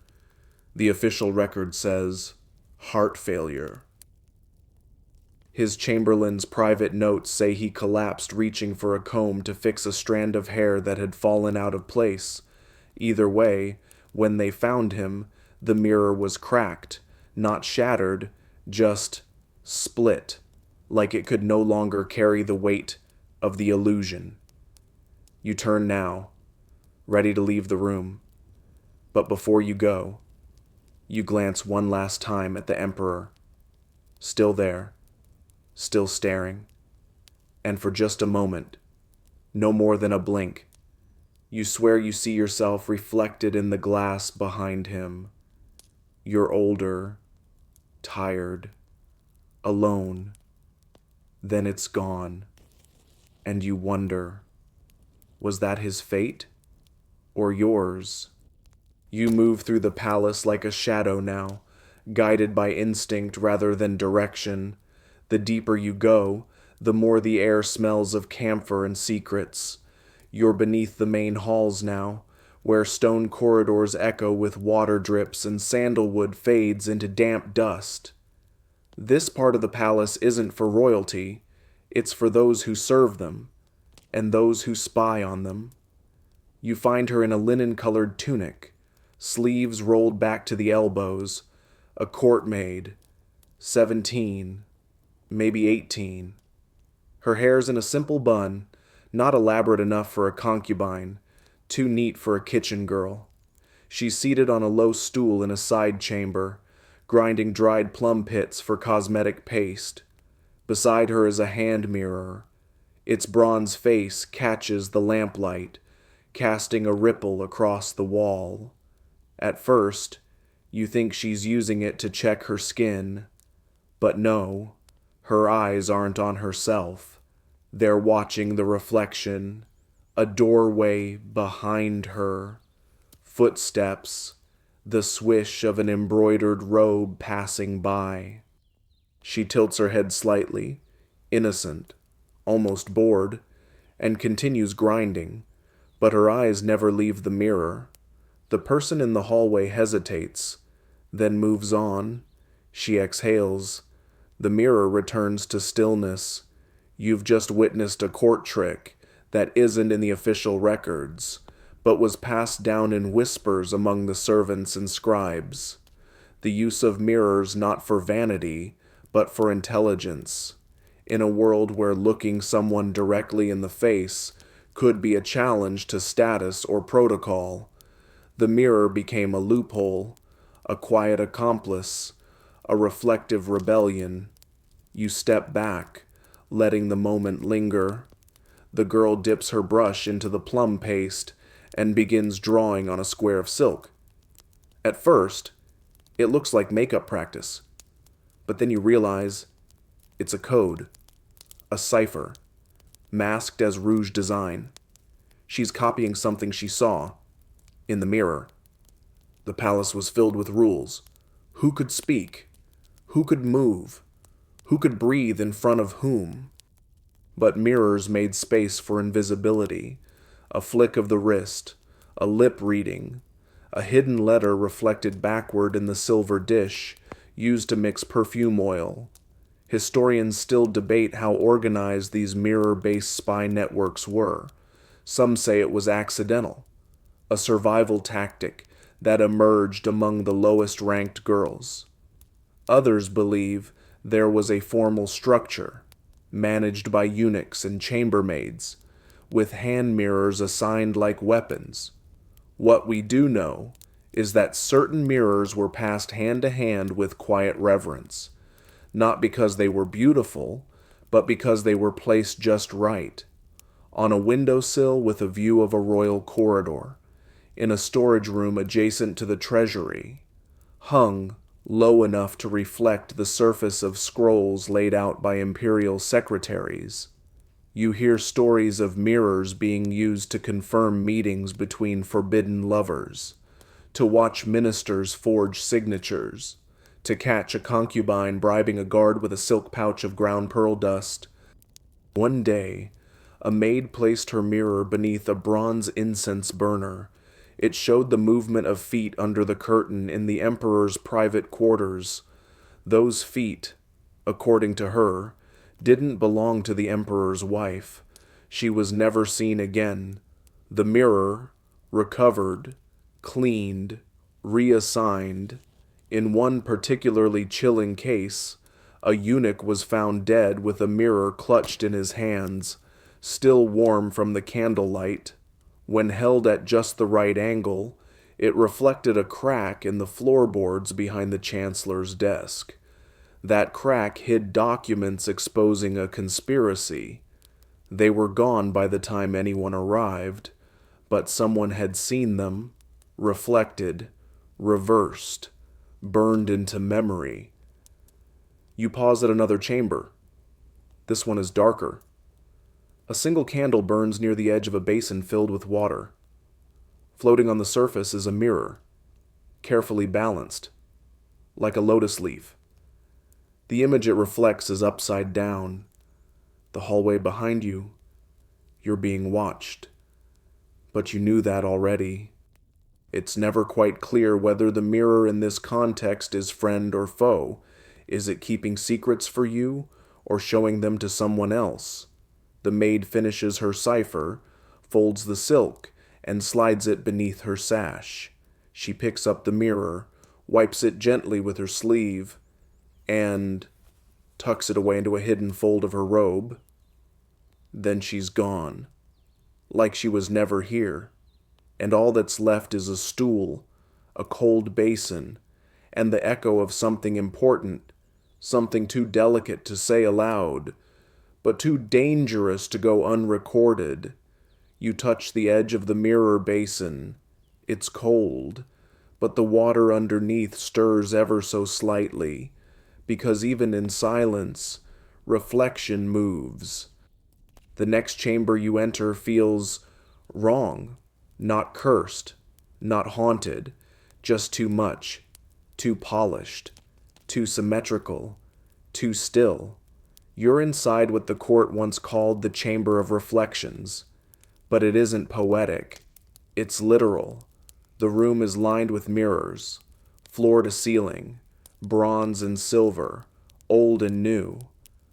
The official record says, heart failure. His chamberlain's private notes say he collapsed reaching for a comb to fix a strand of hair that had fallen out of place. Either way, when they found him, the mirror was cracked, not shattered, just split, like it could no longer carry the weight of the illusion. You turn now, ready to leave the room. But before you go, you glance one last time at the Emperor, still there, still staring, and for just a moment, no more than a blink, you swear you see yourself reflected in the glass behind him. You're older, tired, alone. Then it's gone, and you wonder, was that his fate or yours? You move through the palace like a shadow now, guided by instinct rather than direction. The deeper you go, the more the air smells of camphor and secrets. You're beneath the main halls now, where stone corridors echo with water drips and sandalwood fades into damp dust. This part of the palace isn't for royalty, it's for those who serve them, and those who spy on them. You find her in a linen-colored tunic, sleeves rolled back to the elbows, a court maid, 17, maybe 18. Her hair's in a simple bun, not elaborate enough for a concubine, too neat for a kitchen girl. She's seated on a low stool in a side chamber, grinding dried plum pits for cosmetic paste. Beside her is a hand mirror. Its bronze face catches the lamplight, casting a ripple across the wall. At first, you think she's using it to check her skin, but no, her eyes aren't on herself. They're watching the reflection, a doorway behind her, footsteps, the swish of an embroidered robe passing by. She tilts her head slightly, innocent, almost bored, and continues grinding, but her eyes never leave the mirror. The person in the hallway hesitates, then moves on. She exhales. The mirror returns to stillness. You've just witnessed a court trick that isn't in the official records, but was passed down in whispers among the servants and scribes. The use of mirrors not for vanity, but for intelligence. In a world where looking someone directly in the face could be a challenge to status or protocol, the mirror became a loophole, a quiet accomplice, a reflective rebellion. You step back, letting the moment linger. The girl dips her brush into the plum paste and begins drawing on a square of silk. At first, it looks like makeup practice, but then you realize it's a code, a cipher, masked as rouge design. She's copying something she saw in the mirror. The palace was filled with rules. Who could speak? Who could move? Who could breathe in front of whom? But mirrors made space for invisibility, a flick of the wrist, a lip reading, a hidden letter reflected backward in the silver dish used to mix perfume oil. Historians still debate how organized these mirror-based spy networks were. Some say it was accidental, a survival tactic that emerged among the lowest-ranked girls. Others believe there was a formal structure, managed by eunuchs and chambermaids, with hand mirrors assigned like weapons. What we do know is that certain mirrors were passed hand to hand with quiet reverence, not because they were beautiful, but because they were placed just right, on a windowsill with a view of a royal corridor, in a storage room adjacent to the treasury, hung low enough to reflect the surface of scrolls laid out by imperial secretaries. You hear stories of mirrors being used to confirm meetings between forbidden lovers, to watch ministers forge signatures, to catch a concubine bribing a guard with a silk pouch of ground pearl dust. One day, a maid placed her mirror beneath a bronze incense burner. It showed the movement of feet under the curtain in the emperor's private quarters. Those feet, according to her, didn't belong to the emperor's wife. She was never seen again. The mirror, recovered, cleaned, reassigned. In one particularly chilling case, a eunuch was found dead with a mirror clutched in his hands, still warm from the candlelight. When held at just the right angle, it reflected a crack in the floorboards behind the chancellor's desk. That crack hid documents exposing a conspiracy. They were gone by the time anyone arrived, but someone had seen them, reflected, reversed, burned into memory. You pause at another chamber. This one is darker. A single candle burns near the edge of a basin filled with water. Floating on the surface is a mirror, carefully balanced, like a lotus leaf. The image it reflects is upside down. The hallway behind you, you're being watched. But you knew that already. It's never quite clear whether the mirror in this context is friend or foe. Is it keeping secrets for you or showing them to someone else? The maid finishes her cipher, folds the silk, and slides it beneath her sash. She picks up the mirror, wipes it gently with her sleeve, and tucks it away into a hidden fold of her robe. Then she's gone, like she was never here, and all that's left is a stool, a cold basin, and the echo of something important, something too delicate to say aloud, but too dangerous to go unrecorded. You touch the edge of the mirror basin. It's cold, but the water underneath stirs ever so slightly, because even in silence, reflection moves. The next chamber you enter feels wrong, not cursed, not haunted, just too much, too polished, too symmetrical, too still. You're inside what the court once called the Chamber of Reflections, but it isn't poetic. It's literal. The room is lined with mirrors, floor to ceiling, bronze and silver, old and new.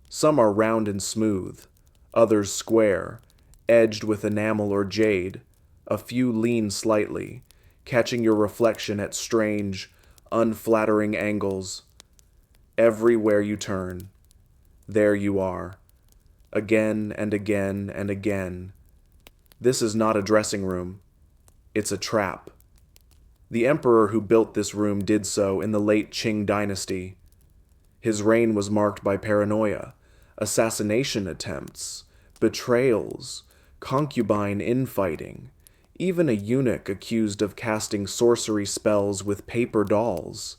Some are round and smooth, others square, edged with enamel or jade. A few lean slightly, catching your reflection at strange, unflattering angles. Everywhere you turn, there you are, again and again and again. This is not a dressing room. It's a trap. The emperor who built this room did so in the late Qing dynasty. His reign was marked by paranoia, assassination attempts, betrayals, concubine infighting, even a eunuch accused of casting sorcery spells with paper dolls.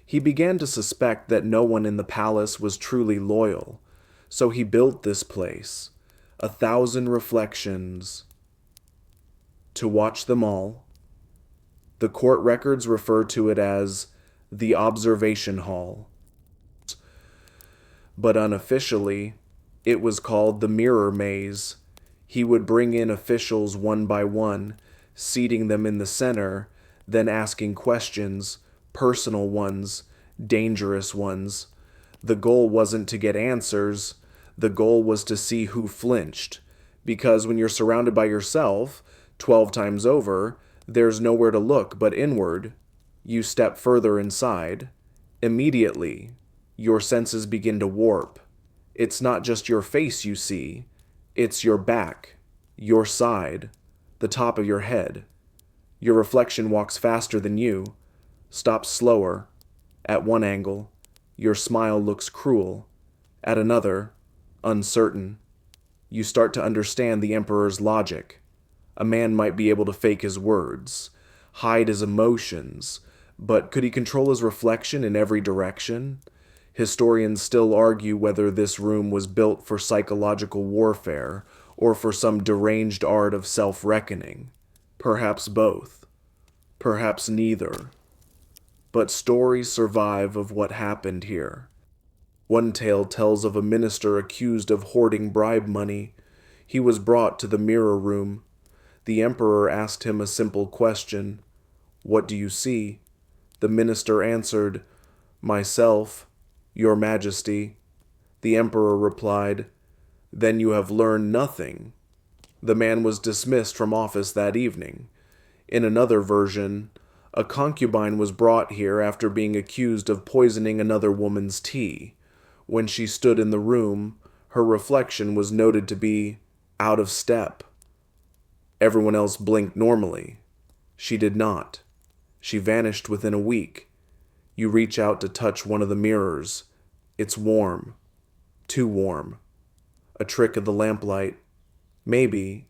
He began to suspect that no one in the palace was truly loyal, so he built this place, 1,000 reflections. To watch them all, the court records refer to it as the observation hall. But unofficially, it was called the mirror maze. He would bring in officials one by one, seating them in the center, then asking questions, personal ones, dangerous ones. The goal wasn't to get answers. The goal was to see who flinched. Because when you're surrounded by yourself, 12 times over, there's nowhere to look but inward. You step further inside. Immediately, your senses begin to warp. It's not just your face you see. It's your back, your side, the top of your head. Your reflection walks faster than you, stops slower. At one angle, your smile looks cruel. At another, uncertain. You start to understand the emperor's logic. A man might be able to fake his words, hide his emotions, but could he control his reflection in every direction? Historians still argue whether this room was built for psychological warfare or for some deranged art of self-reckoning. Perhaps both. Perhaps neither. But stories survive of what happened here. One tale tells of a minister accused of hoarding bribe money. He was brought to the mirror room. The emperor asked him a simple question. "What do you see?" The minister answered, "Myself, Your Majesty." The emperor replied, "Then you have learned nothing." The man was dismissed from office that evening. In another version, a concubine was brought here after being accused of poisoning another woman's tea. When she stood in the room, her reflection was noted to be out of step. Everyone else blinked normally. She did not. She vanished within a week. You reach out to touch one of the mirrors. It's warm. Too warm. A trick of the lamplight. Maybe.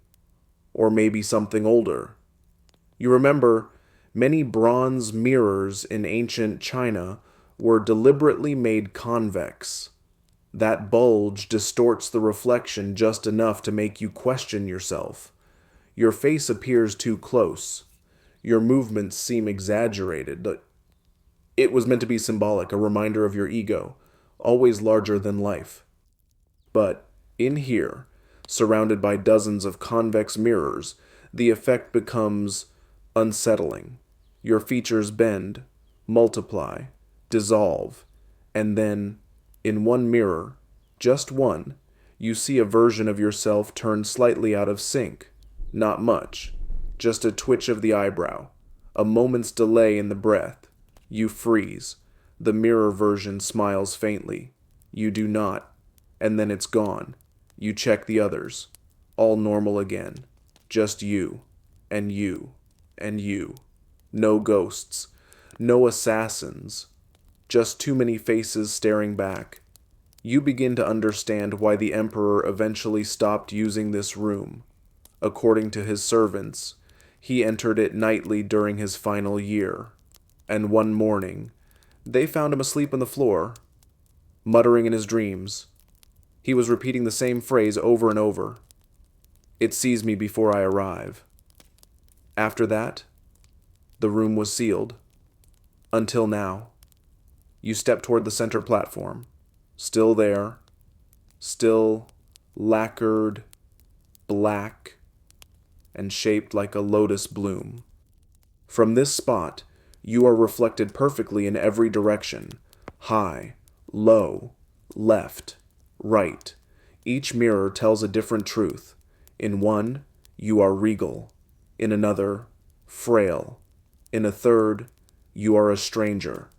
Or maybe something older. You remember, many bronze mirrors in ancient China were deliberately made convex. That bulge distorts the reflection just enough to make you question yourself. Your face appears too close. Your movements seem exaggerated. It was meant to be symbolic, a reminder of your ego, always larger than life. But in here, surrounded by dozens of convex mirrors, the effect becomes unsettling. Your features bend, multiply, dissolve, and then, in one mirror, just one, you see a version of yourself turned slightly out of sync. Not much, just a twitch of the eyebrow, a moment's delay in the breath. You freeze. The mirror version smiles faintly. You do not, and then it's gone. You check the others. All normal again. Just you, and you, and you. No ghosts. No assassins. Just too many faces staring back. You begin to understand why the emperor eventually stopped using this room. According to his servants, he entered it nightly during his final year. And one morning, they found him asleep on the floor, muttering in his dreams. He was repeating the same phrase over and over. "It sees me before I arrive." After that, the room was sealed. Until now. You step toward the center platform. Still there. Still lacquered, black, and shaped like a lotus bloom. From this spot, you are reflected perfectly in every direction. High, low, left, right. Each mirror tells a different truth. In one, you are regal. In another, frail. In a third, you are a stranger.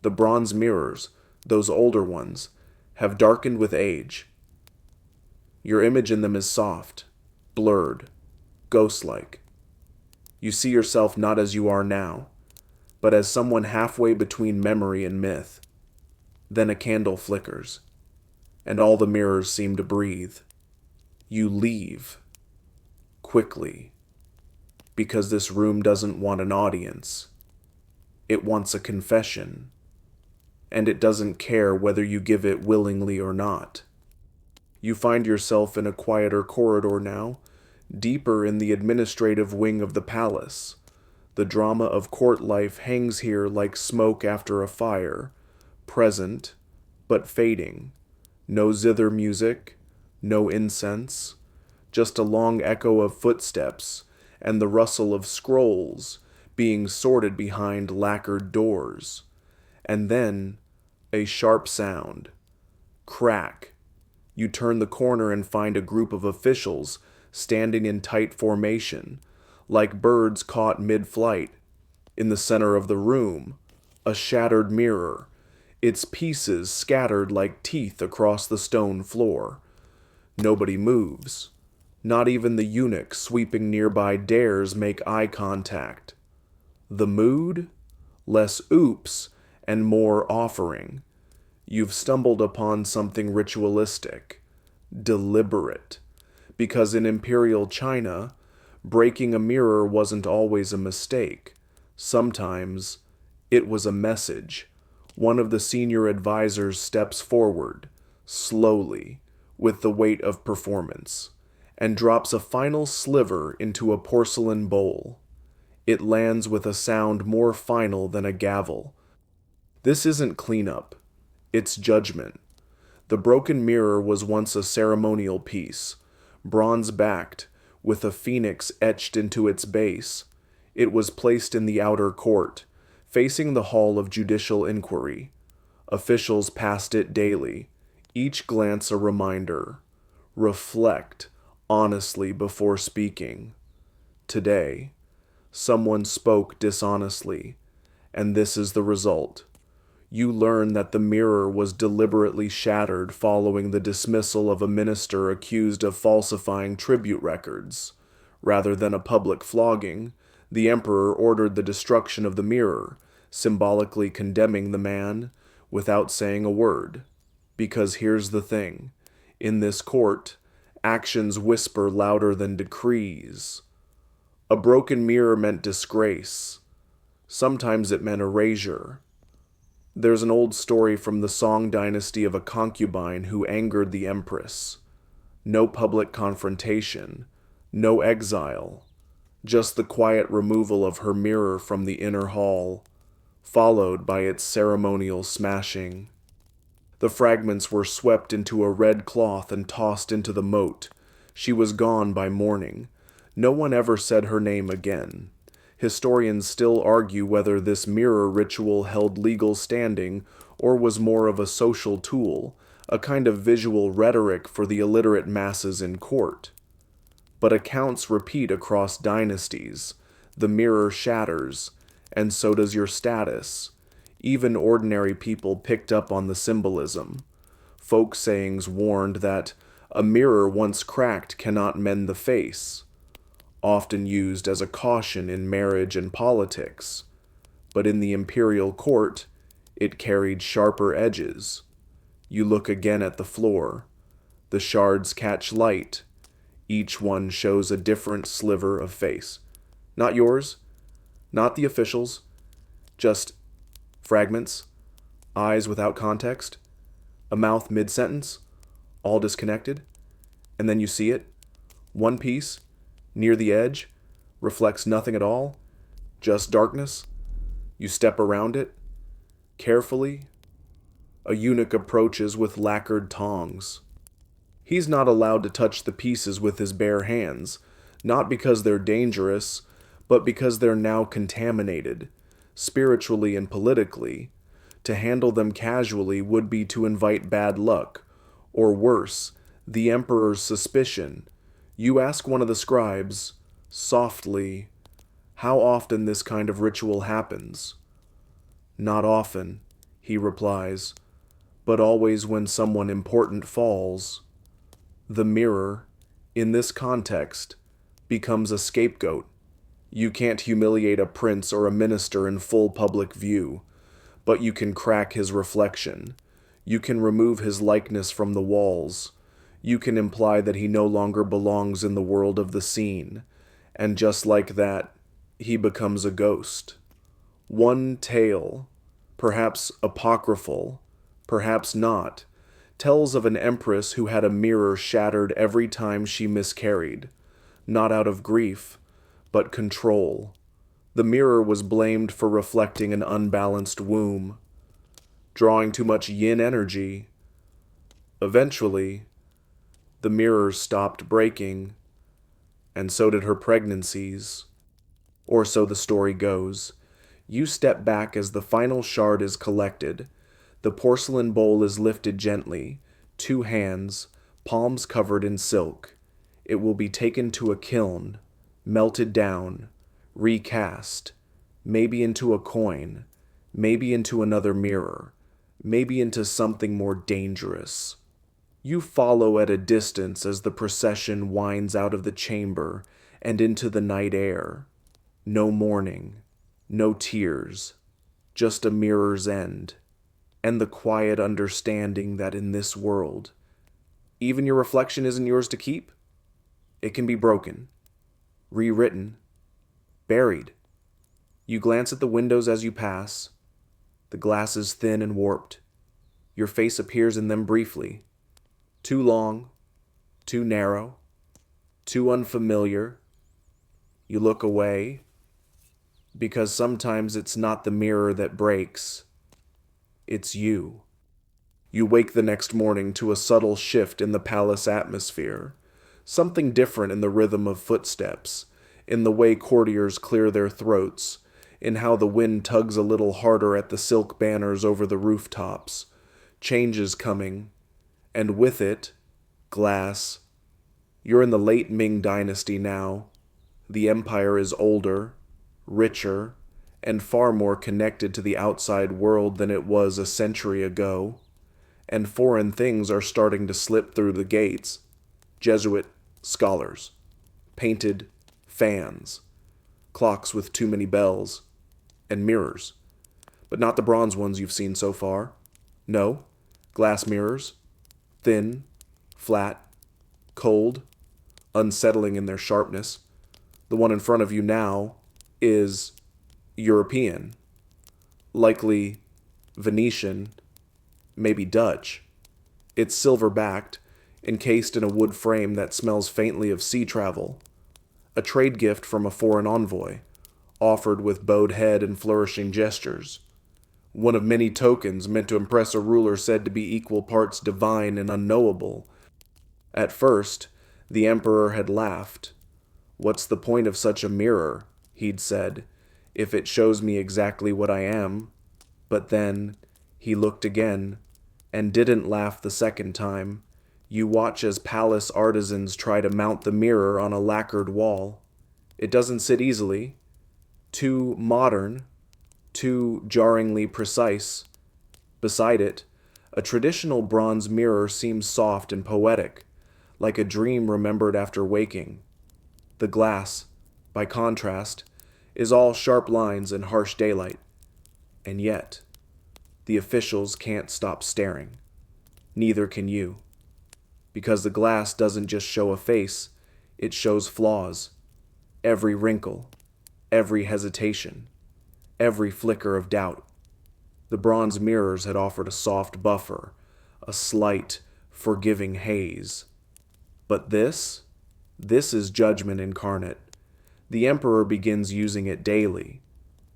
The bronze mirrors, those older ones, have darkened with age. Your image in them is soft, blurred, ghost-like. You see yourself not as you are now, but as someone halfway between memory and myth. Then a candle flickers, and all the mirrors seem to breathe. You leave. Quickly. Because this room doesn't want an audience. It wants a confession. And it doesn't care whether you give it willingly or not. You find yourself in a quieter corridor now, deeper in the administrative wing of the palace. The drama of court life hangs here like smoke after a fire, present, but fading. No zither music, no incense, just a long echo of footsteps and the rustle of scrolls being sorted behind lacquered doors. And then, a sharp sound. Crack. You turn the corner and find a group of officials standing in tight formation, like birds caught mid-flight. In the center of the room, a shattered mirror, its pieces scattered like teeth across the stone floor. Nobody moves. Not even the eunuch sweeping nearby dares make eye contact. The mood? Less oops and more offering. You've stumbled upon something ritualistic, deliberate, because in Imperial China, breaking a mirror wasn't always a mistake. Sometimes it was a message. One of the senior advisors steps forward, slowly, with the weight of performance, and drops a final sliver into a porcelain bowl. It lands with a sound more final than a gavel. This isn't cleanup. It's judgment. The broken mirror was once a ceremonial piece, bronze-backed, with a phoenix etched into its base. It was placed in the outer court, facing the hall of judicial inquiry. Officials passed it daily, Each glance a reminder. Reflect honestly before speaking. Today, someone spoke dishonestly, and this is the result. You learn that the mirror was deliberately shattered following the dismissal of a minister accused of falsifying tribute records. Rather than a public flogging, the emperor ordered the destruction of the mirror, symbolically condemning the man without saying a word. Because here's the thing, in this court, actions whisper louder than decrees. A broken mirror meant disgrace. Sometimes it meant erasure. There's an old story from the Song dynasty of a concubine who angered the empress. No public confrontation, no exile, just the quiet removal of her mirror from the inner hall, followed by its ceremonial smashing. The fragments were swept into a red cloth and tossed into the moat. She was gone by morning. No one ever said her name again. Historians still argue whether this mirror ritual held legal standing or was more of a social tool, a kind of visual rhetoric for the illiterate masses in court. But accounts repeat across dynasties. The mirror shatters, and so does your status. Even ordinary people picked up on the symbolism. Folk sayings warned that a mirror once cracked cannot mend the face, often used as a caution in marriage and politics. But in the imperial court, it carried sharper edges. You look again at the floor. The shards catch light. Each one shows a different sliver of face. Not yours, not the officials, just fragments, eyes without context, a mouth mid-sentence, all disconnected, and then you see it, one piece, near the edge, reflects nothing at all, just darkness. You step around it, carefully. A eunuch approaches with lacquered tongs. He's not allowed to touch the pieces with his bare hands, not because they're dangerous, but because they're now contaminated, spiritually and politically. To handle them casually would be to invite bad luck, or worse, the emperor's suspicion. You ask one of the scribes, softly, how often this kind of ritual happens. Not often, he replies, but always when someone important falls. The mirror, in this context, becomes a scapegoat. You can't humiliate a prince or a minister in full public view, but you can crack his reflection. You can remove his likeness from the walls. You can imply that he no longer belongs in the world of the scene, and just like that, he becomes a ghost. One tale, perhaps apocryphal, perhaps not, tells of an empress who had a mirror shattered every time she miscarried, not out of grief, but control. The mirror was blamed for reflecting an unbalanced womb, drawing too much yin energy. Eventually, the mirror stopped breaking, and so did her pregnancies. Or so the story goes. You step back as the final shard is collected. The porcelain bowl is lifted gently, 2 hands, palms covered in silk. It will be taken to a kiln, melted down, recast, maybe into a coin, maybe into another mirror, maybe into something more dangerous. You follow at a distance as the procession winds out of the chamber and into the night air. No mourning, no tears, just a mirror's end, and the quiet understanding that in this world, even your reflection isn't yours to keep. It can be broken, rewritten, buried. You glance at the windows as you pass. The glass is thin and warped. Your face appears in them briefly. Too long, too narrow, too unfamiliar. You look away, because sometimes it's not the mirror that breaks, it's you. You wake the next morning to a subtle shift in the palace atmosphere, something different in the rhythm of footsteps, in the way courtiers clear their throats, in how the wind tugs a little harder at the silk banners over the rooftops. Change is coming, and with it, glass. You're in the late Ming Dynasty now. The empire is older, richer, and far more connected to the outside world than it was a century ago. And foreign things are starting to slip through the gates. Jesuit scholars, painted fans, clocks with too many bells, and mirrors. But not the bronze ones you've seen so far. No, glass mirrors, thin, flat, cold, unsettling in their sharpness. The one in front of you now is European, likely Venetian, maybe Dutch. It's silver-backed, encased in a wood frame that smells faintly of sea travel. A trade gift from a foreign envoy, offered with bowed head and flourishing gestures. One of many tokens meant to impress a ruler said to be equal parts divine and unknowable. At first, the emperor had laughed. "What's the point of such a mirror," he'd said, "if it shows me exactly what I am?" But then, he looked again, and didn't laugh the second time. You watch as palace artisans try to mount the mirror on a lacquered wall. It doesn't sit easily. Too modern, too jarringly precise. Beside it, a traditional bronze mirror seems soft and poetic, like a dream remembered after waking. The glass, by contrast, is all sharp lines and harsh daylight. And yet, the officials can't stop staring. Neither can you. Because the glass doesn't just show a face, it shows flaws. Every wrinkle, every hesitation, every flicker of doubt. The bronze mirrors had offered a soft buffer, a slight, forgiving haze. But this is judgment incarnate. The emperor begins using it daily,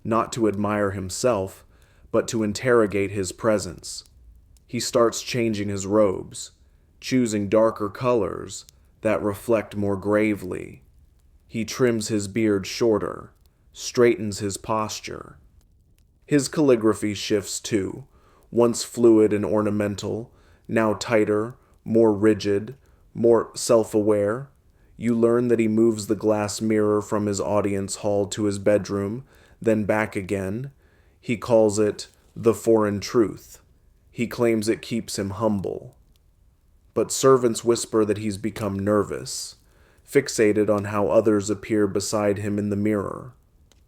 not to admire himself, but to interrogate his presence. He starts changing his robes, choosing darker colors that reflect more gravely. He trims his beard shorter, straightens his posture. His calligraphy shifts too, once fluid and ornamental, now tighter, more rigid, more self-aware. You learn that he moves the glass mirror from his audience hall to his bedroom, then back again. He calls it the foreign truth. He claims it keeps him humble. But servants whisper that he's become nervous, fixated on how others appear beside him in the mirror.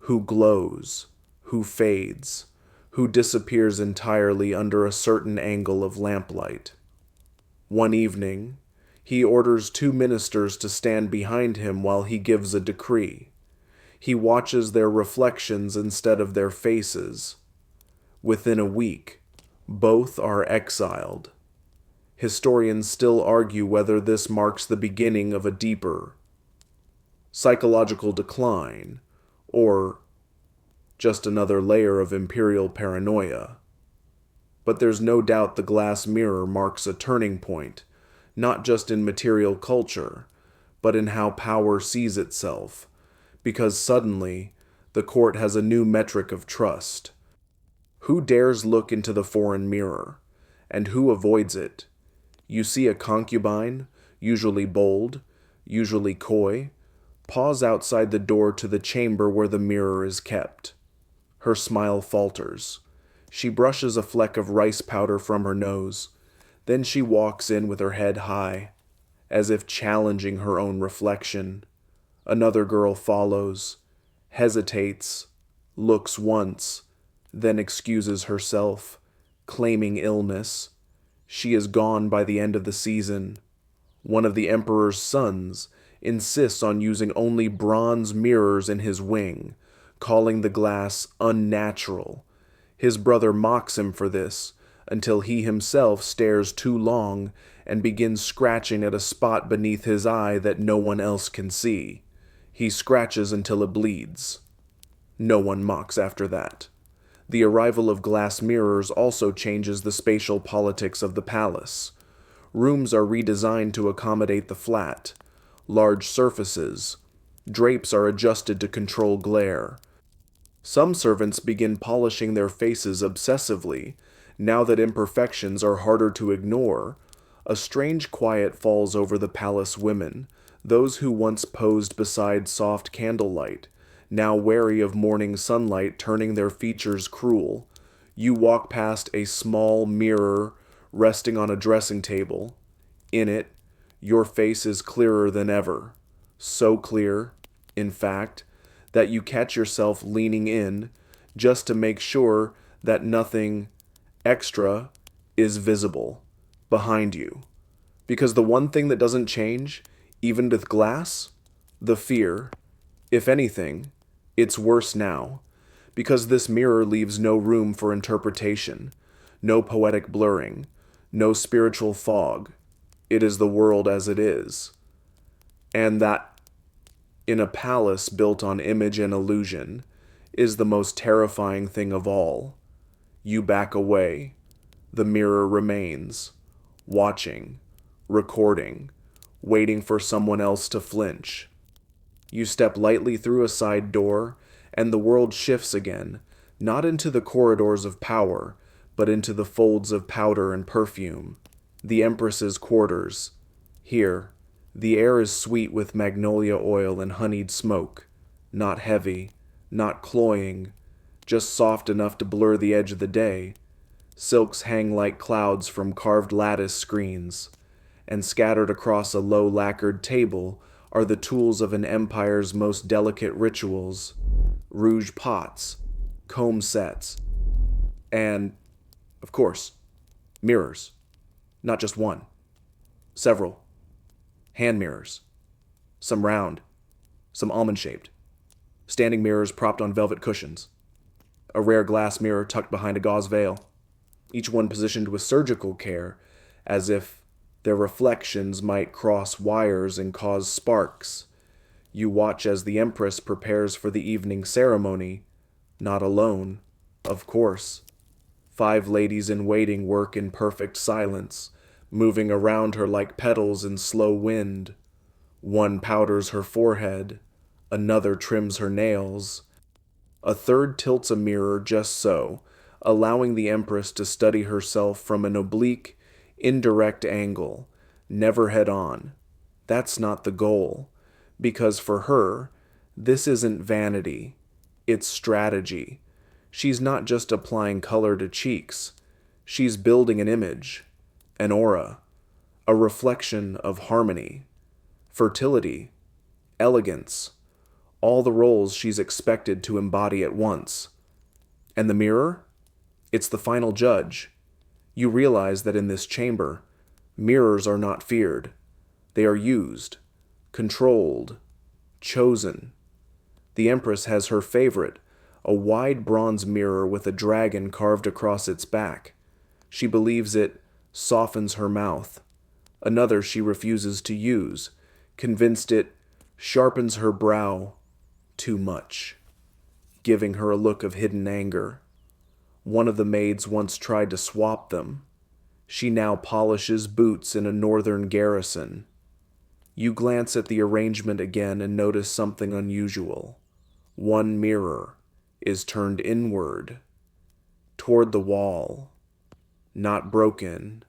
Who glows, who fades, who disappears entirely under a certain angle of lamplight. One evening, he orders 2 ministers to stand behind him while he gives a decree. He watches their reflections instead of their faces. Within a week, both are exiled. Historians still argue whether this marks the beginning of a deeper psychological decline, or just another layer of imperial paranoia. But there's no doubt the glass mirror marks a turning point, not just in material culture, but in how power sees itself, because suddenly the court has a new metric of trust. Who dares look into the foreign mirror, and who avoids it? You see a concubine, usually bold, usually coy, pause outside the door to the chamber where the mirror is kept. Her smile falters. She brushes a fleck of rice powder from her nose. Then she walks in with her head high, as if challenging her own reflection. Another girl follows, hesitates, looks once, then excuses herself, claiming illness. She is gone by the end of the season. One of the emperor's sons insists on using only bronze mirrors in his wing, calling the glass unnatural. His brother mocks him for this, until he himself stares too long and begins scratching at a spot beneath his eye that no one else can see. He scratches until it bleeds. No one mocks after that. The arrival of glass mirrors also changes the spatial politics of the palace. Rooms are redesigned to accommodate the flat. Large surfaces. Drapes are adjusted to control glare. Some servants begin polishing their faces obsessively, now that imperfections are harder to ignore. A strange quiet falls over the palace women, those who once posed beside soft candlelight, now wary of morning sunlight turning their features cruel. You walk past a small mirror resting on a dressing table. In it, your face is clearer than ever. So clear, in fact, that you catch yourself leaning in just to make sure that nothing extra is visible behind you. Because the one thing that doesn't change, even with glass, the fear. If anything, it's worse now. Because this mirror leaves no room for interpretation, no poetic blurring, no spiritual fog. It is the world as it is. And that, in a palace built on image and illusion, is the most terrifying thing of all. You back away. The mirror remains, watching, recording, waiting for someone else to flinch. You step lightly through a side door, and the world shifts again, not into the corridors of power, but into the folds of powder and perfume. The Empress's quarters. Here, the air is sweet with magnolia oil and honeyed smoke. Not heavy, not cloying, just soft enough to blur the edge of the day. Silks hang like clouds from carved lattice screens, and scattered across a low lacquered table are the tools of an empire's most delicate rituals. Rouge pots, comb sets, and, of course, mirrors. Not just one. Several. Hand mirrors. Some round. Some almond-shaped. Standing mirrors propped on velvet cushions. A rare glass mirror tucked behind a gauze veil. Each one positioned with surgical care, as if their reflections might cross wires and cause sparks. You watch as the Empress prepares for the evening ceremony, not alone, of course. 5 ladies in waiting work in perfect silence, moving around her like petals in slow wind. One powders her forehead, another trims her nails. A third tilts a mirror just so, allowing the Empress to study herself from an oblique, indirect angle, never head on. That's not the goal, because for her, this isn't vanity, it's strategy. She's not just applying color to cheeks, she's building an image, an aura, a reflection of harmony, fertility, elegance, all the roles she's expected to embody at once. And the mirror? It's the final judge. You realize that in this chamber, mirrors are not feared. They are used, controlled, chosen. The Empress has her favorite, a wide bronze mirror with a dragon carved across its back. She believes it softens her mouth. Another she refuses to use, convinced it sharpens her brow too much, giving her a look of hidden anger. One of the maids once tried to swap them. She now polishes boots in a northern garrison. You glance at the arrangement again and notice something unusual. One mirror is turned inward, toward the wall, not broken,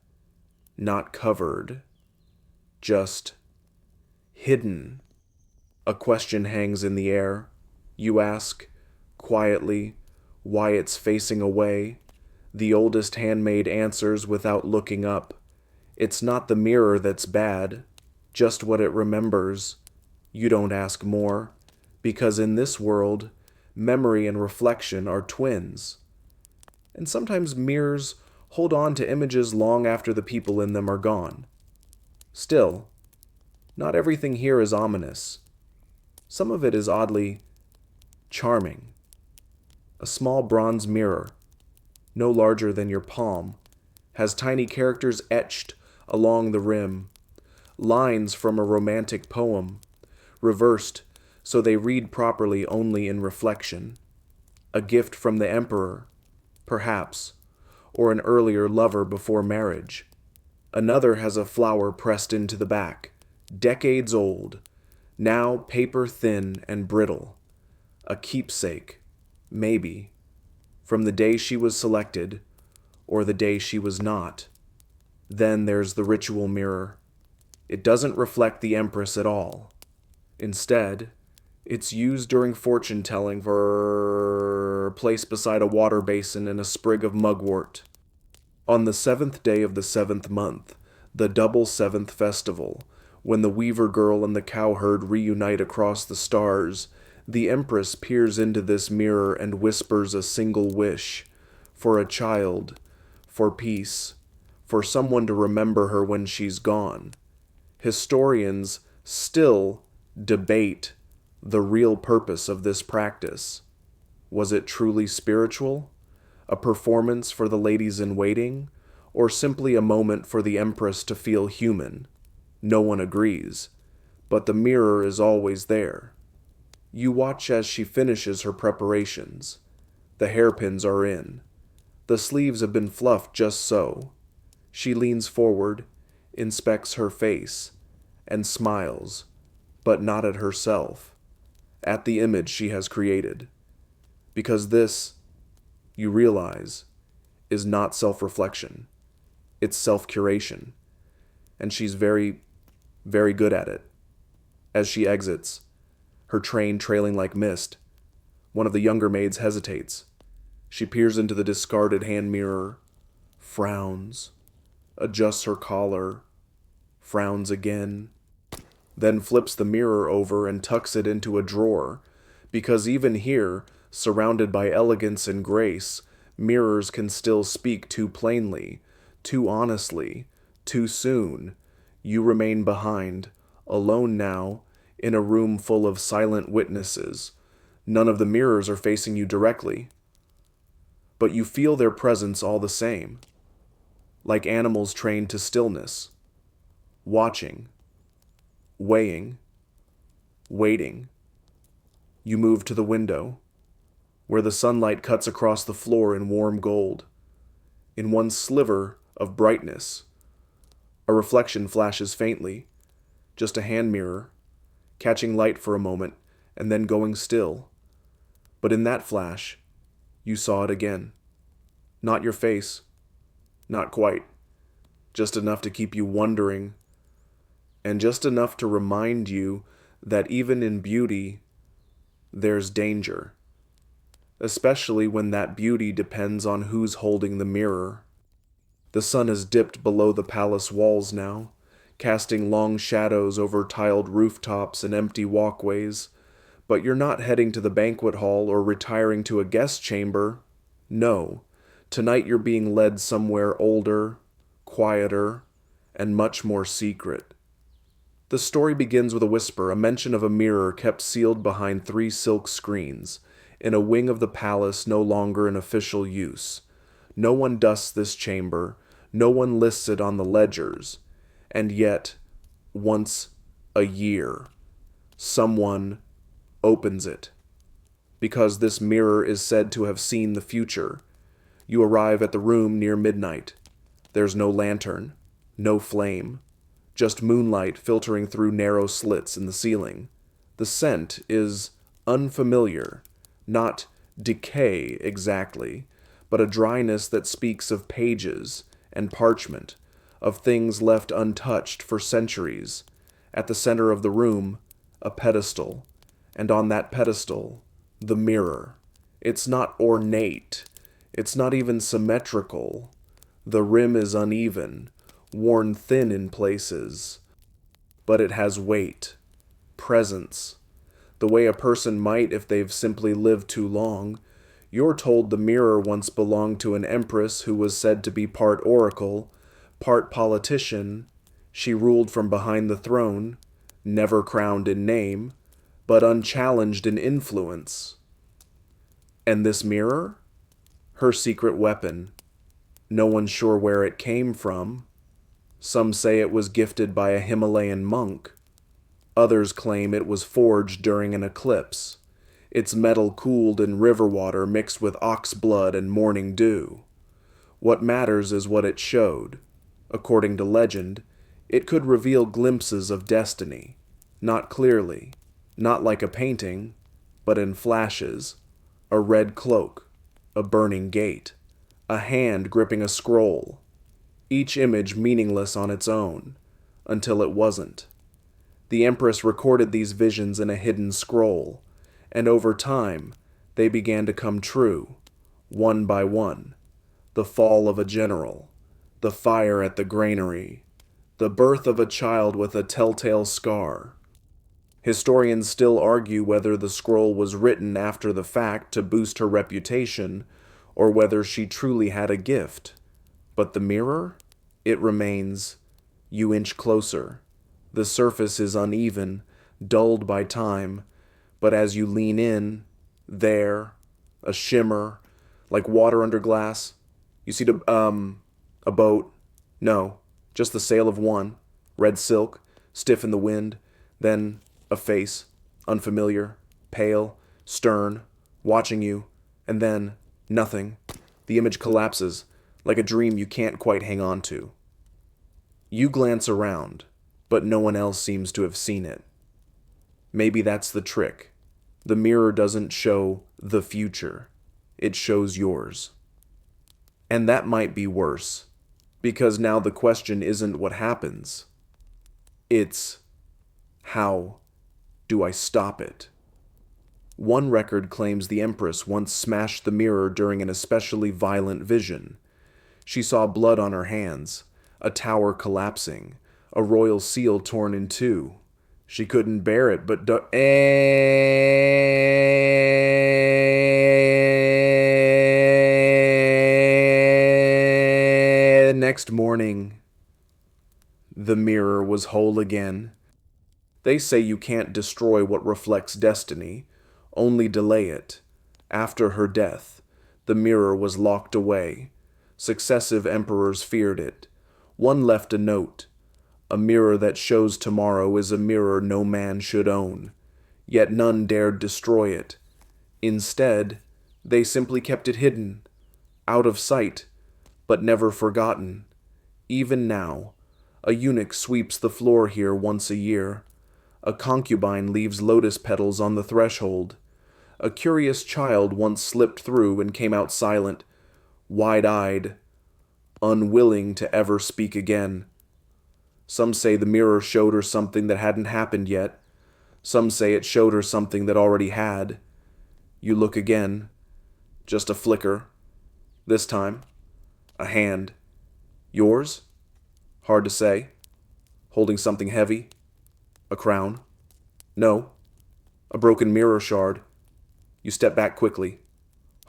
not covered, just hidden. A question hangs in the air. You ask, quietly, why it's facing away. The oldest handmaid answers without looking up. It's not the mirror that's bad, just what it remembers. You don't ask more, because in this world, memory and reflection are twins. And sometimes mirrors hold on to images long after the people in them are gone. Still, not everything here is ominous. Some of it is oddly charming. A small bronze mirror, no larger than your palm, has tiny characters etched along the rim, lines from a romantic poem, reversed so they read properly only in reflection. A gift from the emperor, perhaps, or an earlier lover before marriage. Another has a flower pressed into the back, decades old, now paper thin and brittle. A keepsake, maybe, from the day she was selected, or the day she was not. Then there's the ritual mirror. It doesn't reflect the Empress at all. Instead, it's used during fortune telling for placed beside a water basin and a sprig of mugwort. On the 7th day of the 7th month, the double 7th festival, when the weaver girl and the cowherd reunite across the stars, the Empress peers into this mirror and whispers a single wish for a child, for peace, for someone to remember her when she's gone. Historians still debate the real purpose of this practice. Was it truly spiritual? A performance for the ladies in waiting? Or simply a moment for the Empress to feel human? No one agrees, but the mirror is always there. You watch as she finishes her preparations. The hairpins are in. The sleeves have been fluffed just so. She leans forward, inspects her face, and smiles, but not at herself, at the image she has created. Because this, you realize, is not self-reflection. It's self-curation. And she's very, very good at it. As she exits, her train trailing like mist, one of the younger maids hesitates. She peers into the discarded hand mirror, frowns, adjusts her collar, frowns again, then flips the mirror over and tucks it into a drawer, because even here, surrounded by elegance and grace, mirrors can still speak too plainly, too honestly, too soon. You remain behind, alone now, in a room full of silent witnesses. None of the mirrors are facing you directly, but you feel their presence all the same, like animals trained to stillness, watching, weighing, waiting. You move to the window, where the sunlight cuts across the floor in warm gold. In one sliver of brightness, a reflection flashes faintly, just a hand mirror, catching light for a moment and then going still. But in that flash, you saw it again. Not your face, not quite, just enough to keep you wondering, and just enough to remind you that even in beauty, there's danger, especially when that beauty depends on who's holding the mirror. The sun has dipped below the palace walls now, casting long shadows over tiled rooftops and empty walkways. But you're not heading to the banquet hall or retiring to a guest chamber. No, tonight you're being led somewhere older, quieter, and much more secret. The story begins with a whisper, a mention of a mirror kept sealed behind 3 silk screens, in a wing of the palace no longer in official use. No one dusts this chamber, no one lists it on the ledgers, and yet, once a year, someone opens it. Because this mirror is said to have seen the future. You arrive at the room near midnight. There's no lantern, no flame, just moonlight filtering through narrow slits in the ceiling. The scent is unfamiliar, not decay exactly, but a dryness that speaks of pages and parchment, of things left untouched for centuries. At the center of the room, a pedestal, and on that pedestal, the mirror. It's not ornate, it's not even symmetrical. The rim is uneven, worn thin in places, but it has weight, presence, the way a person might if they've simply lived too long. You're told the mirror once belonged to an empress who was said to be part oracle, part politician. She ruled from behind the throne, never crowned in name, but unchallenged in influence. And this mirror? Her secret weapon. No one's sure where it came from. Some say it was gifted by a Himalayan monk. Others claim it was forged during an eclipse. Its metal cooled in river water mixed with ox blood and morning dew. What matters is what it showed. According to legend, it could reveal glimpses of destiny, not clearly, not like a painting, but in flashes. A red cloak, a burning gate, a hand gripping a scroll. each image meaningless on its own, until it wasn't. The Empress recorded these visions in a hidden scroll, and over time, they began to come true, one by one. The fall of a general, the fire at the granary, the birth of a child with a telltale scar. Historians still argue whether the scroll was written after the fact to boost her reputation, or whether she truly had a gift. But the mirror? It remains. You inch closer. The surface is uneven, dulled by time, but as you lean in, there, a shimmer, like water under glass. You see a boat. No, just the sail of one, red silk, stiff in the wind, then a face, unfamiliar, pale, stern, watching you, and then nothing. The image collapses, like a dream you can't quite hang on to. You glance around, but no one else seems to have seen it. Maybe that's the trick. The mirror doesn't show the future. It shows yours. And that might be worse, because now the question isn't what happens. It's, how do I stop it? One record claims the Empress once smashed the mirror during an especially violent vision. She saw blood on her hands, a tower collapsing, a royal seal torn in two. She couldn't bear it, but next morning, the mirror was whole again. They say you can't destroy what reflects destiny, only delay it. After her death, the mirror was locked away. Successive emperors feared it. One left a note. A mirror that shows tomorrow is a mirror no man should own. Yet none dared destroy it. Instead, they simply kept it hidden, out of sight, but never forgotten. Even now, a eunuch sweeps the floor here once a year. A concubine leaves lotus petals on the threshold. A curious child once slipped through and came out silent, wide-eyed, unwilling to ever speak again. Some say the mirror showed her something that hadn't happened yet. Some say it showed her something that already had. You look again. Just a flicker. This time, a hand. Yours? Hard to say. Holding something heavy. A crown? No. A broken mirror shard. You step back quickly,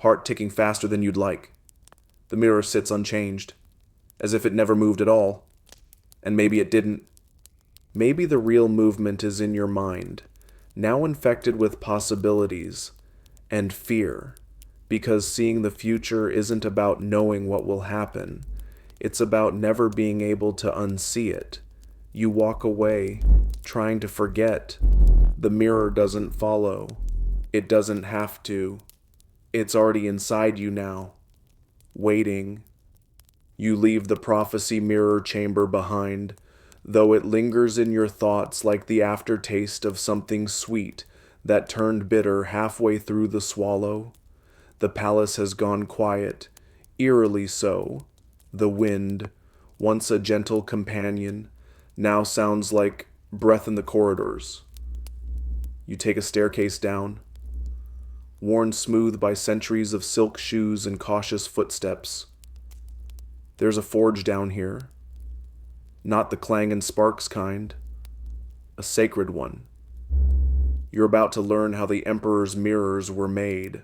heart ticking faster than you'd like. The mirror sits unchanged, as if it never moved at all. And maybe it didn't. Maybe the real movement is in your mind, now infected with possibilities and fear, because seeing the future isn't about knowing what will happen. It's about never being able to unsee it. You walk away, trying to forget. The mirror doesn't follow. It doesn't have to. It's already inside you now, waiting. You leave the prophecy mirror chamber behind, though it lingers in your thoughts like the aftertaste of something sweet that turned bitter halfway through the swallow. The palace has gone quiet, eerily so. The wind, once a gentle companion, now sounds like breath in the corridors. You take a staircase down, worn smooth by centuries of silk shoes and cautious footsteps. There's a forge down here, not the clang and sparks kind, a sacred one. You're about to learn how the Emperor's mirrors were made,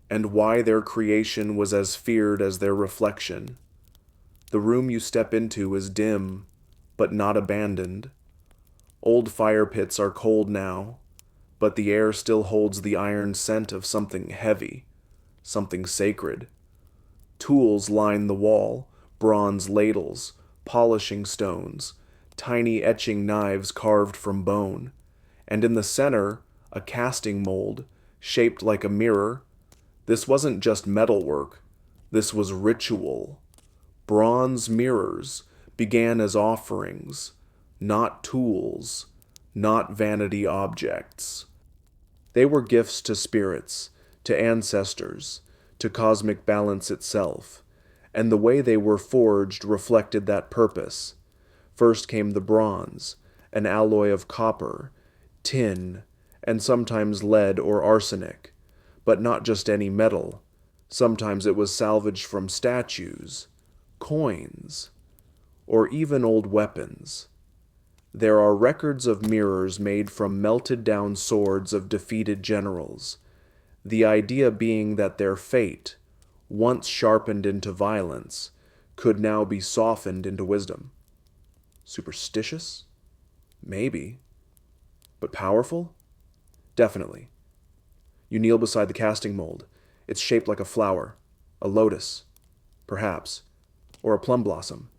and why their creation was as feared as their reflection. The room you step into is dim, but not abandoned. Old fire pits are cold now, but the air still holds the iron scent of something heavy, something sacred. Tools line the wall, bronze ladles, polishing stones, tiny etching knives carved from bone, and in the center, a casting mold, shaped like a mirror. This wasn't just metalwork, this was ritual. Bronze mirrors began as offerings, not tools, not vanity objects. They were gifts to spirits, to ancestors, to cosmic balance itself, and the way they were forged reflected that purpose. First came the bronze, an alloy of copper, tin, and sometimes lead or arsenic, but not just any metal. Sometimes it was salvaged from statues, coins, or even old weapons. There are records of mirrors made from melted down swords of defeated generals, the idea being that their fate, once sharpened into violence, could now be softened into wisdom. Superstitious? Maybe. But powerful? Definitely. You kneel beside the casting mold. It's shaped like a flower, a lotus, perhaps, or a plum blossom.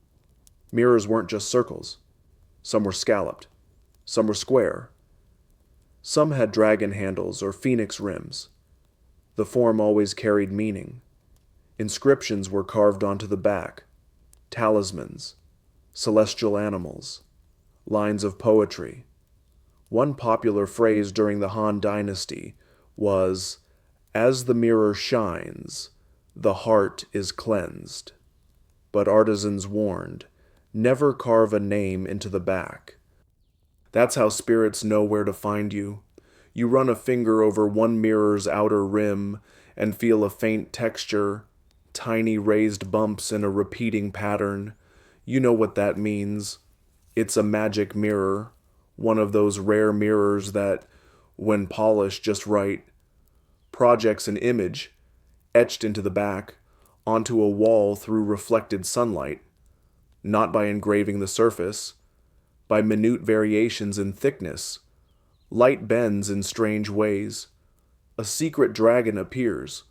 Mirrors weren't just circles. Some were scalloped. Some were square. Some had dragon handles or phoenix rims. The form always carried meaning. Inscriptions were carved onto the back, talismans, celestial animals, lines of poetry. One popular phrase during the Han Dynasty was, "As the mirror shines, the heart is cleansed." But artisans warned, never carve a name into the back. That's how spirits know where to find you. You run a finger over one mirror's outer rim and feel a faint texture, tiny raised bumps in a repeating pattern. You know what that means. It's a magic mirror, one of those rare mirrors that, when polished just right, projects an image, etched into the back, onto a wall through reflected sunlight, not by engraving the surface, by minute variations in thickness. Light bends in strange ways. A secret dragon appears,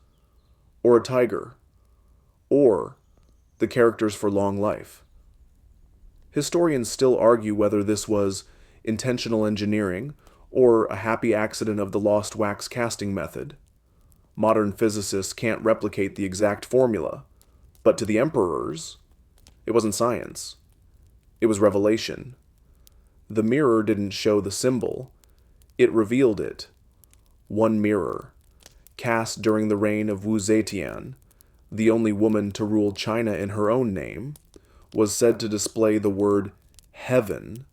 or a tiger, or the characters for long life. Historians still argue whether this was intentional engineering or a happy accident of the lost wax casting method. Modern physicists can't replicate the exact formula, but to the emperors, it wasn't science. It was revelation. The mirror didn't show the symbol. It revealed it. One mirror, cast during the reign of Wu Zetian, the only woman to rule China in her own name, was said to display the word heaven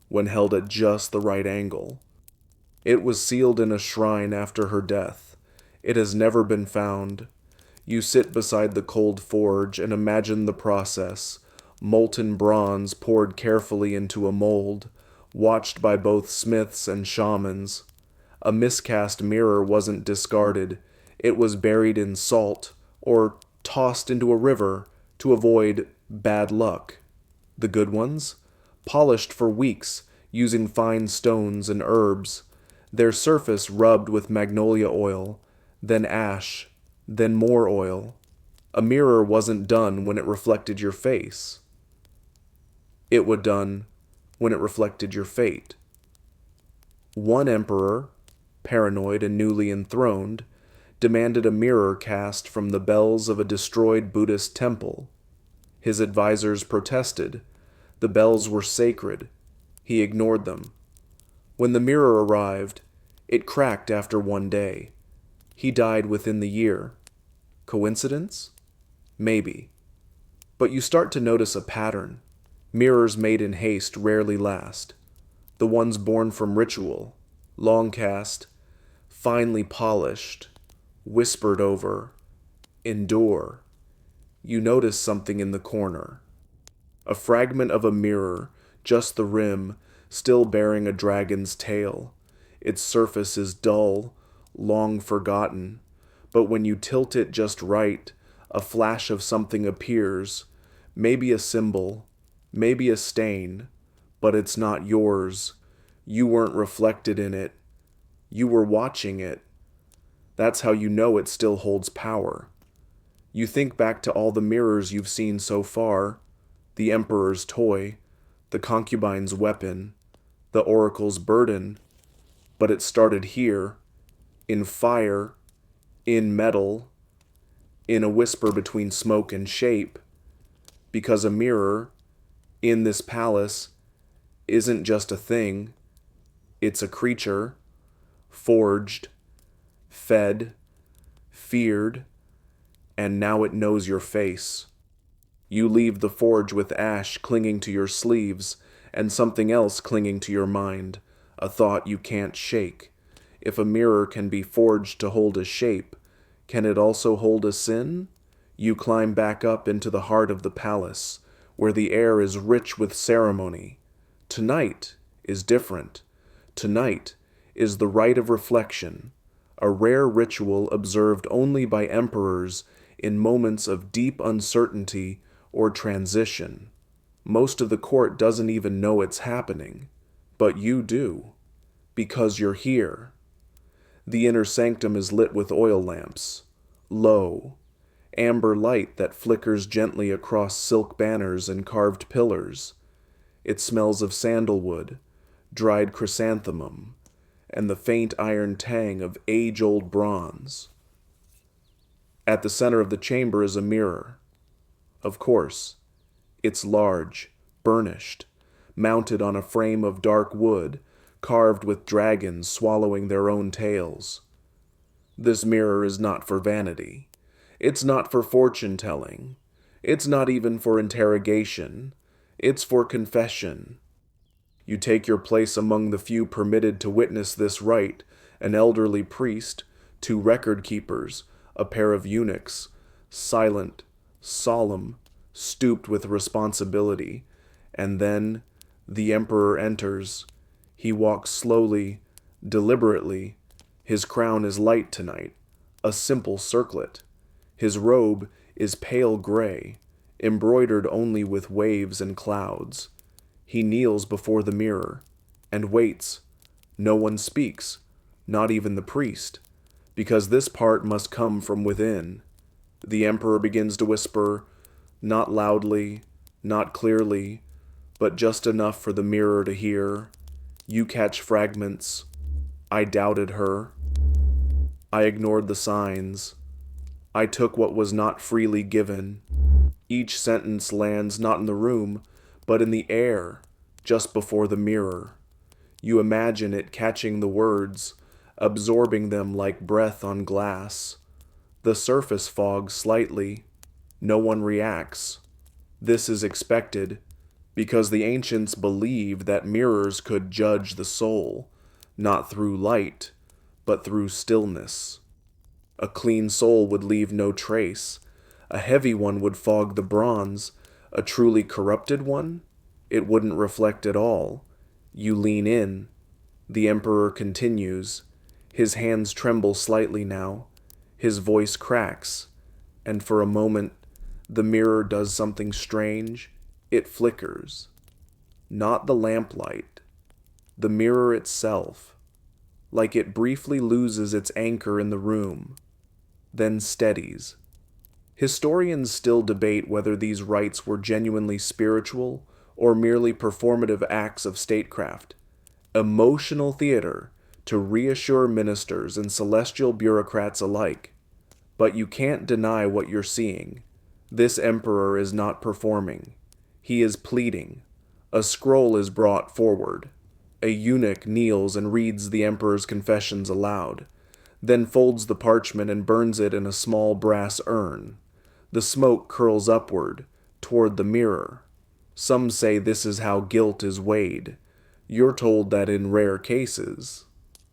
when held at just the right angle. It was sealed in a shrine after her death. It has never been found. You sit beside the cold forge and imagine the process, molten bronze poured carefully into a mold, watched by both smiths and shamans. A miscast mirror wasn't discarded. It was buried in salt or tossed into a river to avoid bad luck. The good ones? Polished for weeks using fine stones and herbs, their surface rubbed with magnolia oil, then ash, then more oil. A mirror wasn't done when it reflected your face. It was done when it reflected your fate. One emperor, paranoid and newly enthroned, demanded a mirror cast from the bells of a destroyed Buddhist temple. His advisors protested. The bells were sacred. He ignored them. When the mirror arrived, it cracked after one day. He died within the year. Coincidence? Maybe. But you start to notice a pattern. Mirrors made in haste rarely last. The ones born from ritual, long cast, finely polished, whispered over, endure. You notice something in the corner. A fragment of a mirror, just the rim, still bearing a dragon's tail. Its surface is dull, long forgotten, but when you tilt it just right, a flash of something appears, maybe a symbol, maybe a stain, but it's not yours. You weren't reflected in it. You were watching it. That's how you know it still holds power. You think back to all the mirrors you've seen so far, the emperor's toy, the concubine's weapon, the oracle's burden, but it started here, in fire, in metal, in a whisper between smoke and shape, because a mirror, in this palace, isn't just a thing, it's a creature, forged, fed, feared, and now it knows your face. You leave the forge with ash clinging to your sleeves and something else clinging to your mind, a thought you can't shake. If a mirror can be forged to hold a shape, can it also hold a sin? You climb back up into the heart of the palace, where the air is rich with ceremony. Tonight is different. Tonight is the rite of reflection, a rare ritual observed only by emperors in moments of deep uncertainty or transition. Most of the court doesn't even know it's happening, but you do, because you're here. The inner sanctum is lit with oil lamps, low, amber light that flickers gently across silk banners and carved pillars. It smells of sandalwood, dried chrysanthemum, and the faint iron tang of age-old bronze. At the center of the chamber is a mirror. Of course, it's large, burnished, mounted on a frame of dark wood, carved with dragons swallowing their own tails. This mirror is not for vanity. It's not for fortune-telling. It's not even for interrogation. It's for confession. You take your place among the few permitted to witness this rite, an elderly priest, 2 record keepers, a pair of eunuchs, silent, solemn, stooped with responsibility, and then the emperor enters. He walks slowly, deliberately. His crown is light tonight, a simple circlet. His robe is pale gray, embroidered only with waves and clouds. He kneels before the mirror and waits. No one speaks, not even the priest, because this part must come from within. The emperor begins to whisper, not loudly, not clearly, but just enough for the mirror to hear. You catch fragments. I doubted her. I ignored the signs. I took what was not freely given. Each sentence lands not in the room, but in the air, just before the mirror. You imagine it catching the words, absorbing them like breath on glass. The surface fogs slightly. No one reacts. This is expected, because the ancients believed that mirrors could judge the soul, not through light, but through stillness. A clean soul would leave no trace. A heavy one would fog the bronze. A truly corrupted one? It wouldn't reflect at all. You lean in. The emperor continues. His hands tremble slightly now. His voice cracks. And for a moment, the mirror does something strange. It flickers. Not the lamplight. The mirror itself. Like it briefly loses its anchor in the room, then steadies. Historians still debate whether these rites were genuinely spiritual or merely performative acts of statecraft, emotional theater to reassure ministers and celestial bureaucrats alike. But you can't deny what you're seeing. This emperor is not performing. He is pleading. A scroll is brought forward. A eunuch kneels and reads the emperor's confessions aloud, then folds the parchment and burns it in a small brass urn. The smoke curls upward, toward the mirror. Some say this is how guilt is weighed. You're told that in rare cases,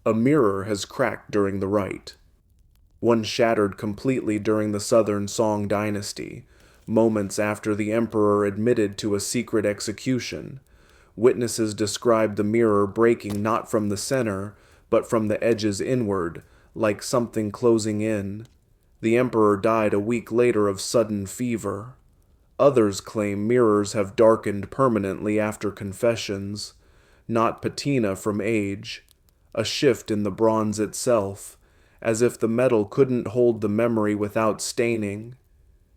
a mirror has cracked during the rite. One shattered completely during the Southern Song Dynasty, moments after the emperor admitted to a secret execution. Witnesses described the mirror breaking not from the center, but from the edges inward, like something closing in. The emperor died a week later of sudden fever. Others claim mirrors have darkened permanently after confessions, not patina from age, a shift in the bronze itself, as if the metal couldn't hold the memory without staining.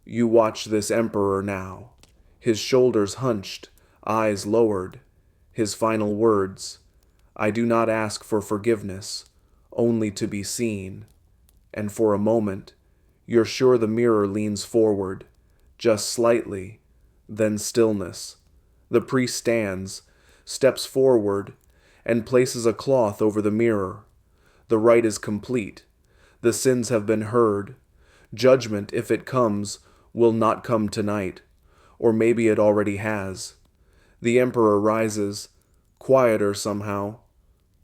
You watch this emperor now, his shoulders hunched, eyes lowered. His final words, I do not ask for forgiveness, only to be seen. And for a moment, you're sure the mirror leans forward, just slightly, then stillness. The priest stands, steps forward, and places a cloth over the mirror. The rite is complete. The sins have been heard. Judgment, if it comes, will not come tonight. Or maybe it already has. The Emperor rises, quieter somehow,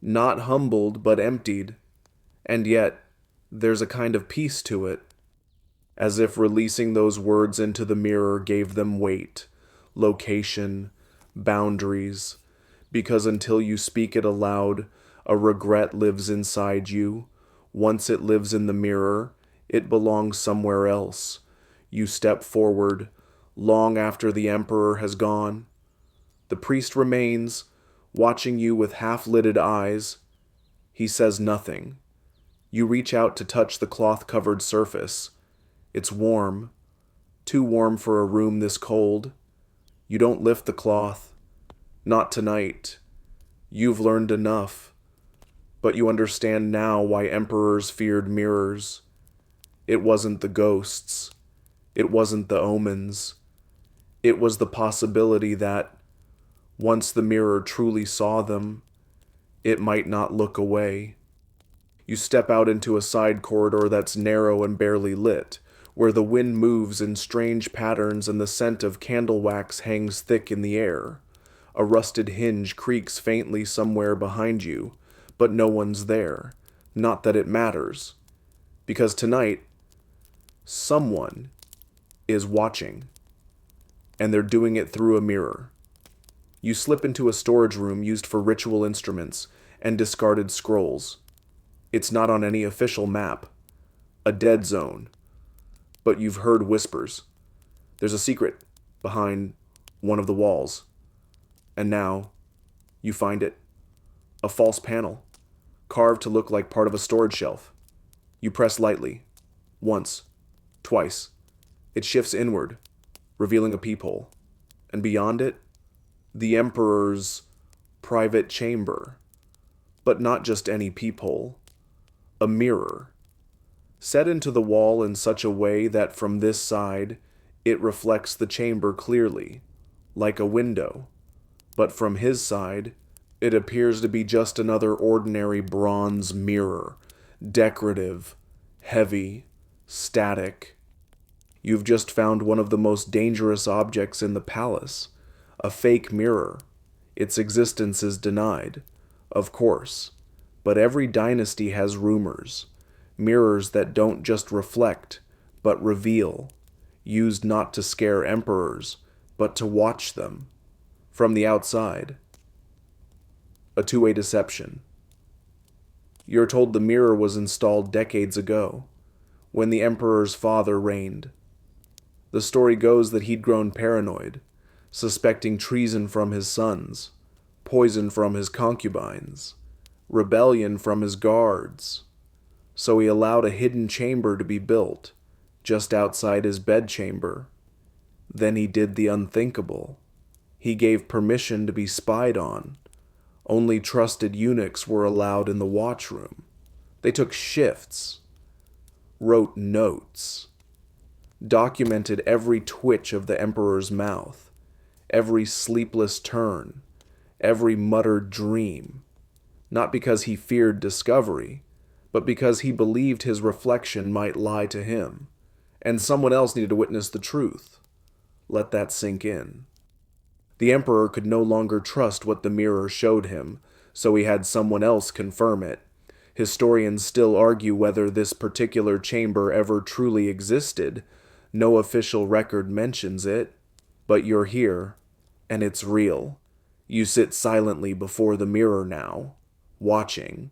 not humbled but emptied, and yet there's a kind of peace to it, as if releasing those words into the mirror gave them weight, location, boundaries, because until you speak it aloud, a regret lives inside you. Once it lives in the mirror, it belongs somewhere else. You step forward, long after the Emperor has gone. The priest remains, watching you with half-lidded eyes. He says nothing. You reach out to touch the cloth-covered surface. It's warm, too warm for a room this cold. You don't lift the cloth. Not tonight. You've learned enough. But you understand now why emperors feared mirrors. It wasn't the ghosts. It wasn't the omens. It was the possibility that, once the mirror truly saw them, it might not look away. You step out into a side corridor that's narrow and barely lit, where the wind moves in strange patterns and the scent of candle wax hangs thick in the air. A rusted hinge creaks faintly somewhere behind you, but no one's there. Not that it matters. Because tonight, someone is watching. And they're doing it through a mirror. You slip into a storage room used for ritual instruments and discarded scrolls. It's not on any official map. A dead zone. But you've heard whispers. There's a secret behind one of the walls. And now, you find it. A false panel, carved to look like part of a storage shelf. You press lightly. Once. Twice. It shifts inward, revealing a peephole. And beyond it, the Emperor's private chamber. But not just any peephole. A mirror. Set into the wall in such a way that from this side, it reflects the chamber clearly, like a window. But from his side, it appears to be just another ordinary bronze mirror, decorative, heavy, static. You've just found one of the most dangerous objects in the palace, a fake mirror. Its existence is denied, of course, but every dynasty has rumors, mirrors that don't just reflect, but reveal, used not to scare emperors, but to watch them. From the outside. A two-way deception. You're told the mirror was installed decades ago, when the emperor's father reigned. The story goes that he'd grown paranoid, suspecting treason from his sons, poison from his concubines, rebellion from his guards. So he allowed a hidden chamber to be built, just outside his bedchamber. Then he did the unthinkable. He gave permission to be spied on. Only trusted eunuchs were allowed in the watchroom. They took shifts, wrote notes, documented every twitch of the emperor's mouth, every sleepless turn, every muttered dream, not because he feared discovery, but because he believed his reflection might lie to him, and someone else needed to witness the truth. Let that sink in. The emperor could no longer trust what the mirror showed him, so he had someone else confirm it. Historians still argue whether this particular chamber ever truly existed. No official record mentions it, but you're here, and it's real. You sit silently before the mirror now, watching.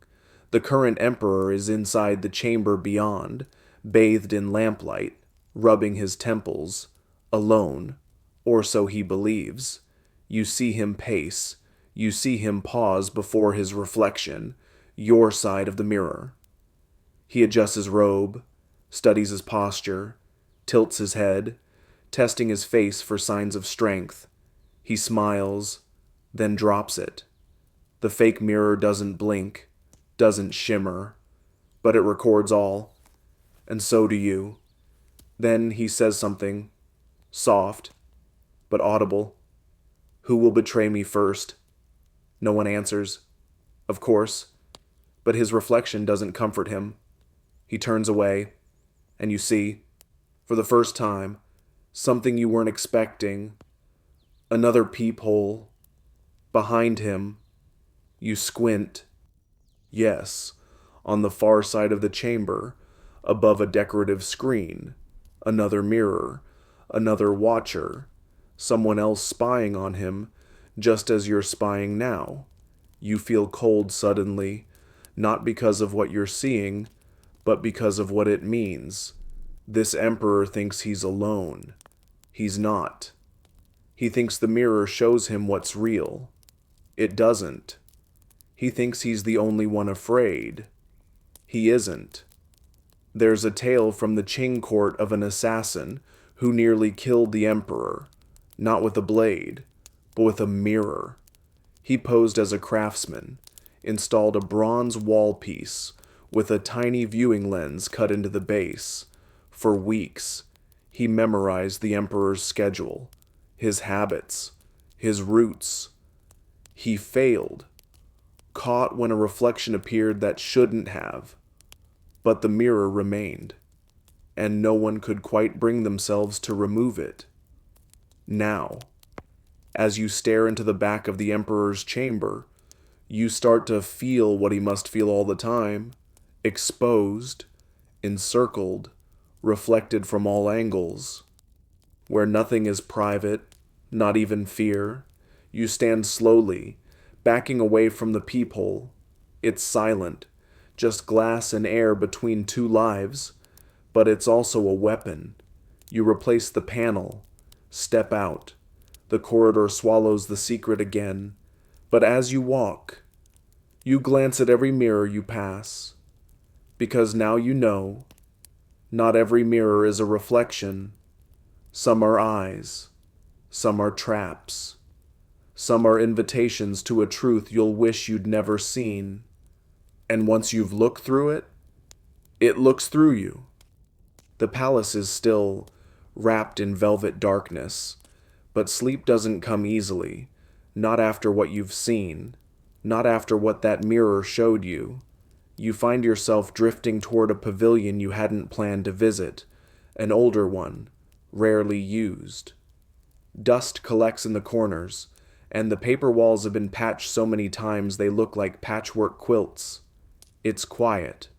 The current emperor is inside the chamber beyond, bathed in lamplight, rubbing his temples, alone, or so he believes. You see him pace. You see him pause before his reflection, your side of the mirror. He adjusts his robe, studies his posture, tilts his head, testing his face for signs of strength. He smiles, then drops it. The fake mirror doesn't blink, doesn't shimmer, but it records all, and so do you. Then he says something, soft, but audible. Who will betray me first? No one answers. Of course. But his reflection doesn't comfort him. He turns away, and you see, for the first time, Something you weren't expecting. Another peephole. Behind him. You squint. Yes, on the far side of the chamber, above a decorative screen, another mirror, another watcher, someone else spying on him, just as you're spying now. You feel cold suddenly, not because of what you're seeing, but because of what it means. This emperor thinks he's alone. He's not. He thinks the mirror shows him what's real. It doesn't. He thinks he's the only one afraid. He isn't. There's a tale from the Qing court of an assassin who nearly killed the emperor, not with a blade, but with a mirror. He posed as a craftsman, installed a bronze wall piece with a tiny viewing lens cut into the base. For weeks, he memorized the emperor's schedule, his habits, his routes. He failed, caught when a reflection appeared that shouldn't have. But the mirror remained, and no one could quite bring themselves to remove it. Now, as you stare into the back of the emperor's chamber, you start to feel what he must feel all the time, exposed, encircled, reflected from all angles. Where nothing is private, not even fear, you stand slowly, backing away from the peephole. It's silent, just glass and air between two lives, but it's also a weapon. You replace the panel, step out. The corridor swallows the secret again, but as you walk, you glance at every mirror you pass, because now you know, not every mirror is a reflection. Some are eyes, some are traps, some are invitations to a truth you'll wish you'd never seen. And once you've looked through it, it looks through you. The palace is still wrapped in velvet darkness, but sleep doesn't come easily, not after what you've seen, not after what that mirror showed you. You find yourself drifting toward a pavilion you hadn't planned to visit, an older one, rarely used. Dust collects in the corners, and the paper walls have been patched so many times they look like patchwork quilts. It's quiet,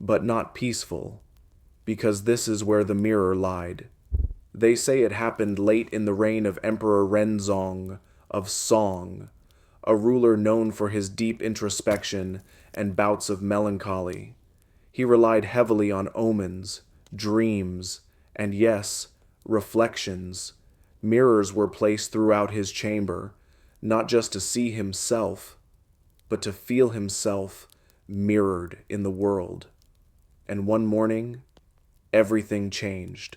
but not peaceful, because this is where the mirror lied. They say it happened late in the reign of Emperor Renzong of Song, a ruler known for his deep introspection and bouts of melancholy. He relied heavily on omens, dreams, and yes, reflections. Mirrors were placed throughout his chamber, not just to see himself, but to feel himself mirrored in the world. And one morning, everything changed.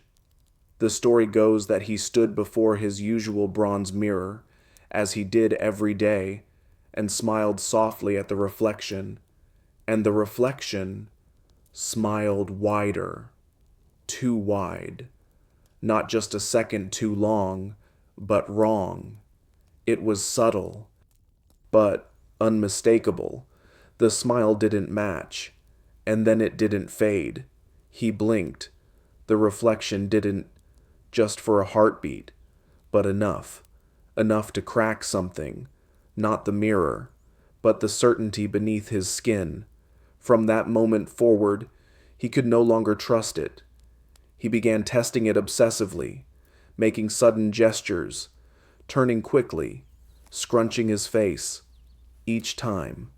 The story goes that he stood before his usual bronze mirror, as he did every day, and smiled softly at the reflection, and the reflection smiled wider, too wide, not just a second too long, but wrong. It was subtle, but unmistakable. The smile didn't match, and then it didn't fade. He blinked. The reflection didn't, just for a heartbeat, but enough to crack something, not the mirror, but the certainty beneath his skin. From that moment forward, he could no longer trust it. He began testing it obsessively, making sudden gestures, turning quickly, scrunching his face. Each time,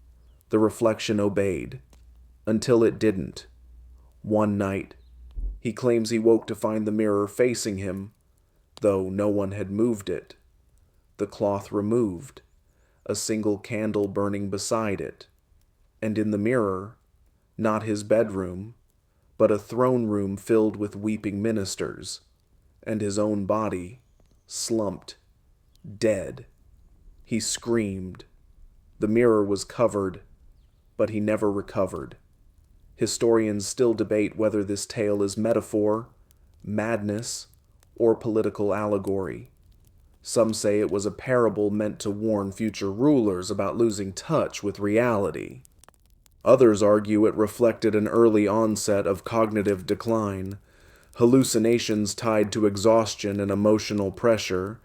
the reflection obeyed, until it didn't. One night, he claims he woke to find the mirror facing him, though no one had moved it. The cloth removed, a single candle burning beside it, and in the mirror, not his bedroom, but a throne room filled with weeping ministers, and his own body, slumped, dead. He screamed. The mirror was covered, but he never recovered. Historians still debate whether this tale is metaphor, madness, or political allegory. Some say it was a parable meant to warn future rulers about losing touch with reality. Others argue it reflected an early onset of cognitive decline, hallucinations tied to exhaustion and emotional pressure,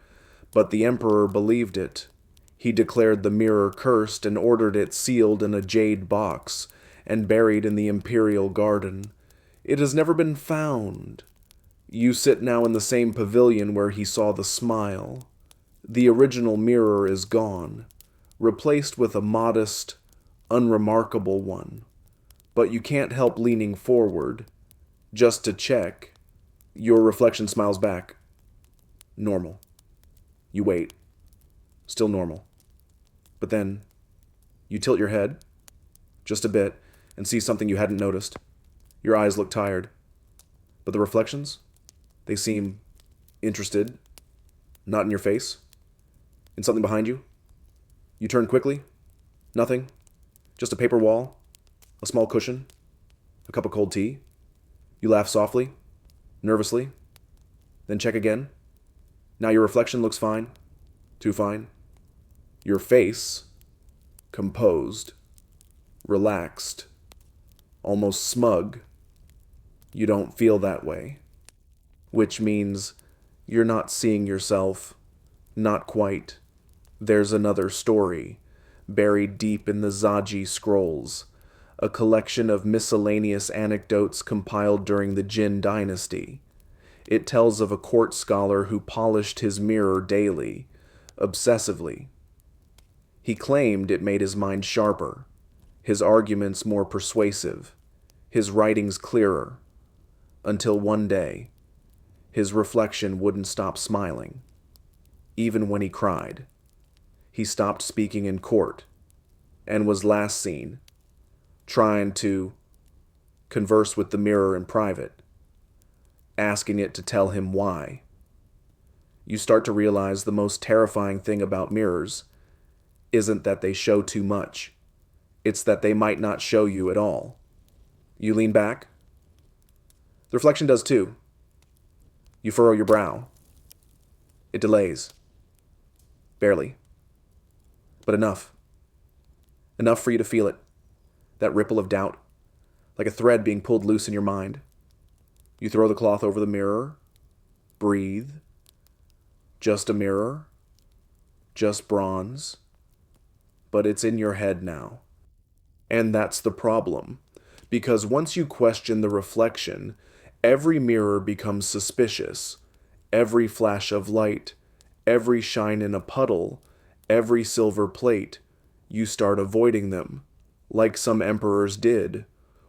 but the emperor believed it. He declared the mirror cursed and ordered it sealed in a jade box and buried in the imperial garden. It has never been found. You sit now in the same pavilion where he saw the smile. The original mirror is gone, replaced with a modest, unremarkable one. But you can't help leaning forward, just to check. Your reflection smiles back. Normal. You wait. Still normal. But then, you tilt your head, just a bit, and see something you hadn't noticed. Your eyes look tired. But the reflections, they seem interested, not in your face, in something behind you. You turn quickly. Nothing. Just a paper wall, a small cushion, a cup of cold tea. You laugh softly, nervously, then check again. Now your reflection looks fine. Too fine. Your face, composed, relaxed, almost smug. You don't feel that way. Which means you're not seeing yourself. Not quite. There's another story, buried deep in the Zaji scrolls, a collection of miscellaneous anecdotes compiled during the Jin dynasty. It tells of a court scholar who polished his mirror daily, obsessively. He claimed it made his mind sharper, his arguments more persuasive, his writings clearer, until one day, his reflection wouldn't stop smiling, even when he cried. He stopped speaking in court, and was last seen trying to converse with the mirror in private, asking it to tell him why. You start to realize the most terrifying thing about mirrors isn't that they show too much. It's that they might not show you at all. You lean back. The reflection does too. You furrow your brow. It delays. Barely. But enough. Enough for you to feel it. That ripple of doubt, like a thread being pulled loose in your mind. You throw the cloth over the mirror. Breathe. Just a mirror. Just bronze. But it's in your head now. And that's the problem. Because once you question the reflection, every mirror becomes suspicious. Every flash of light, every shine in a puddle, every silver plate, you start avoiding them, like some emperors did.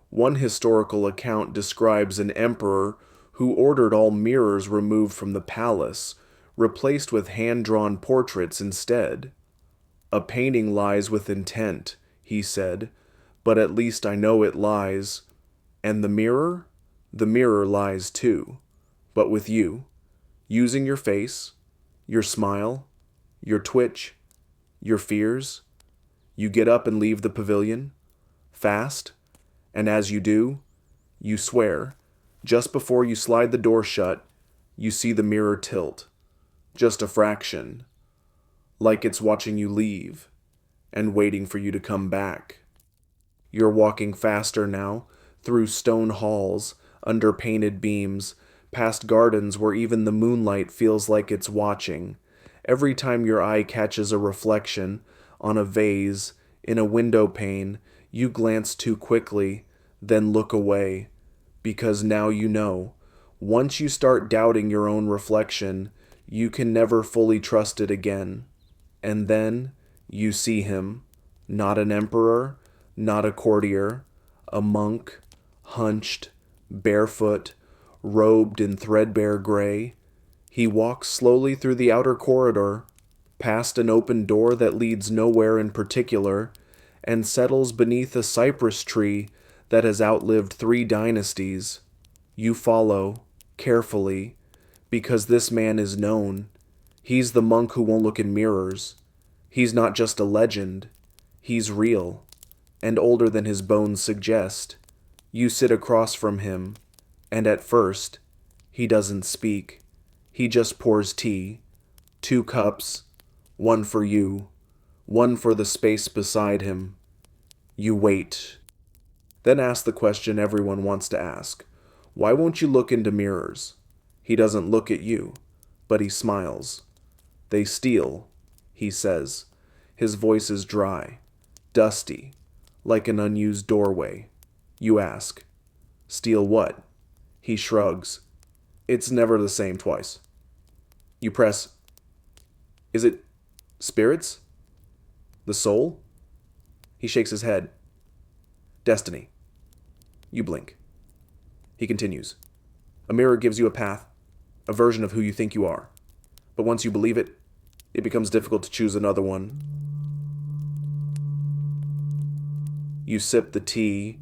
One historical account describes an emperor who ordered all mirrors removed from the palace, replaced with hand-drawn portraits instead. A painting lies with intent, he said, but at least I know it lies. And the mirror? The mirror lies too, but with you, using your face, your smile, your twitch, your fears. You get up and leave the pavilion, fast, and as you do, you swear, just before you slide the door shut, you see the mirror tilt, just a fraction, like it's watching you leave and waiting for you to come back. You're walking faster now, through stone halls, under painted beams, past gardens where even the moonlight feels like it's watching. Every time your eye catches a reflection on a vase, in a window pane, you glance too quickly, then look away, because now you know. Once you start doubting your own reflection, you can never fully trust it again. And then you see him, not an emperor, not a courtier, a monk, hunched, barefoot, robed in threadbare gray. He walks slowly through the outer corridor, past an open door that leads nowhere in particular, and settles beneath a cypress tree that has outlived 3 dynasties. You follow, carefully, because this man is known. He's the monk who won't look in mirrors. He's not just a legend. He's real, and older than his bones suggest. You sit across from him, and at first, he doesn't speak. He just pours tea. 2 cups, one for you, one for the space beside him. You wait. Then ask the question everyone wants to ask. Why won't you look into mirrors? He doesn't look at you, but he smiles. They steal, he says. His voice is dry, dusty, like an unused doorway. You ask, steal what? He shrugs. It's never the same twice. You press, is it spirits? The soul? He shakes his head. Destiny. You blink. He continues. A mirror gives you a path, a version of who you think you are. But once you believe it, it becomes difficult to choose another one. You sip the tea.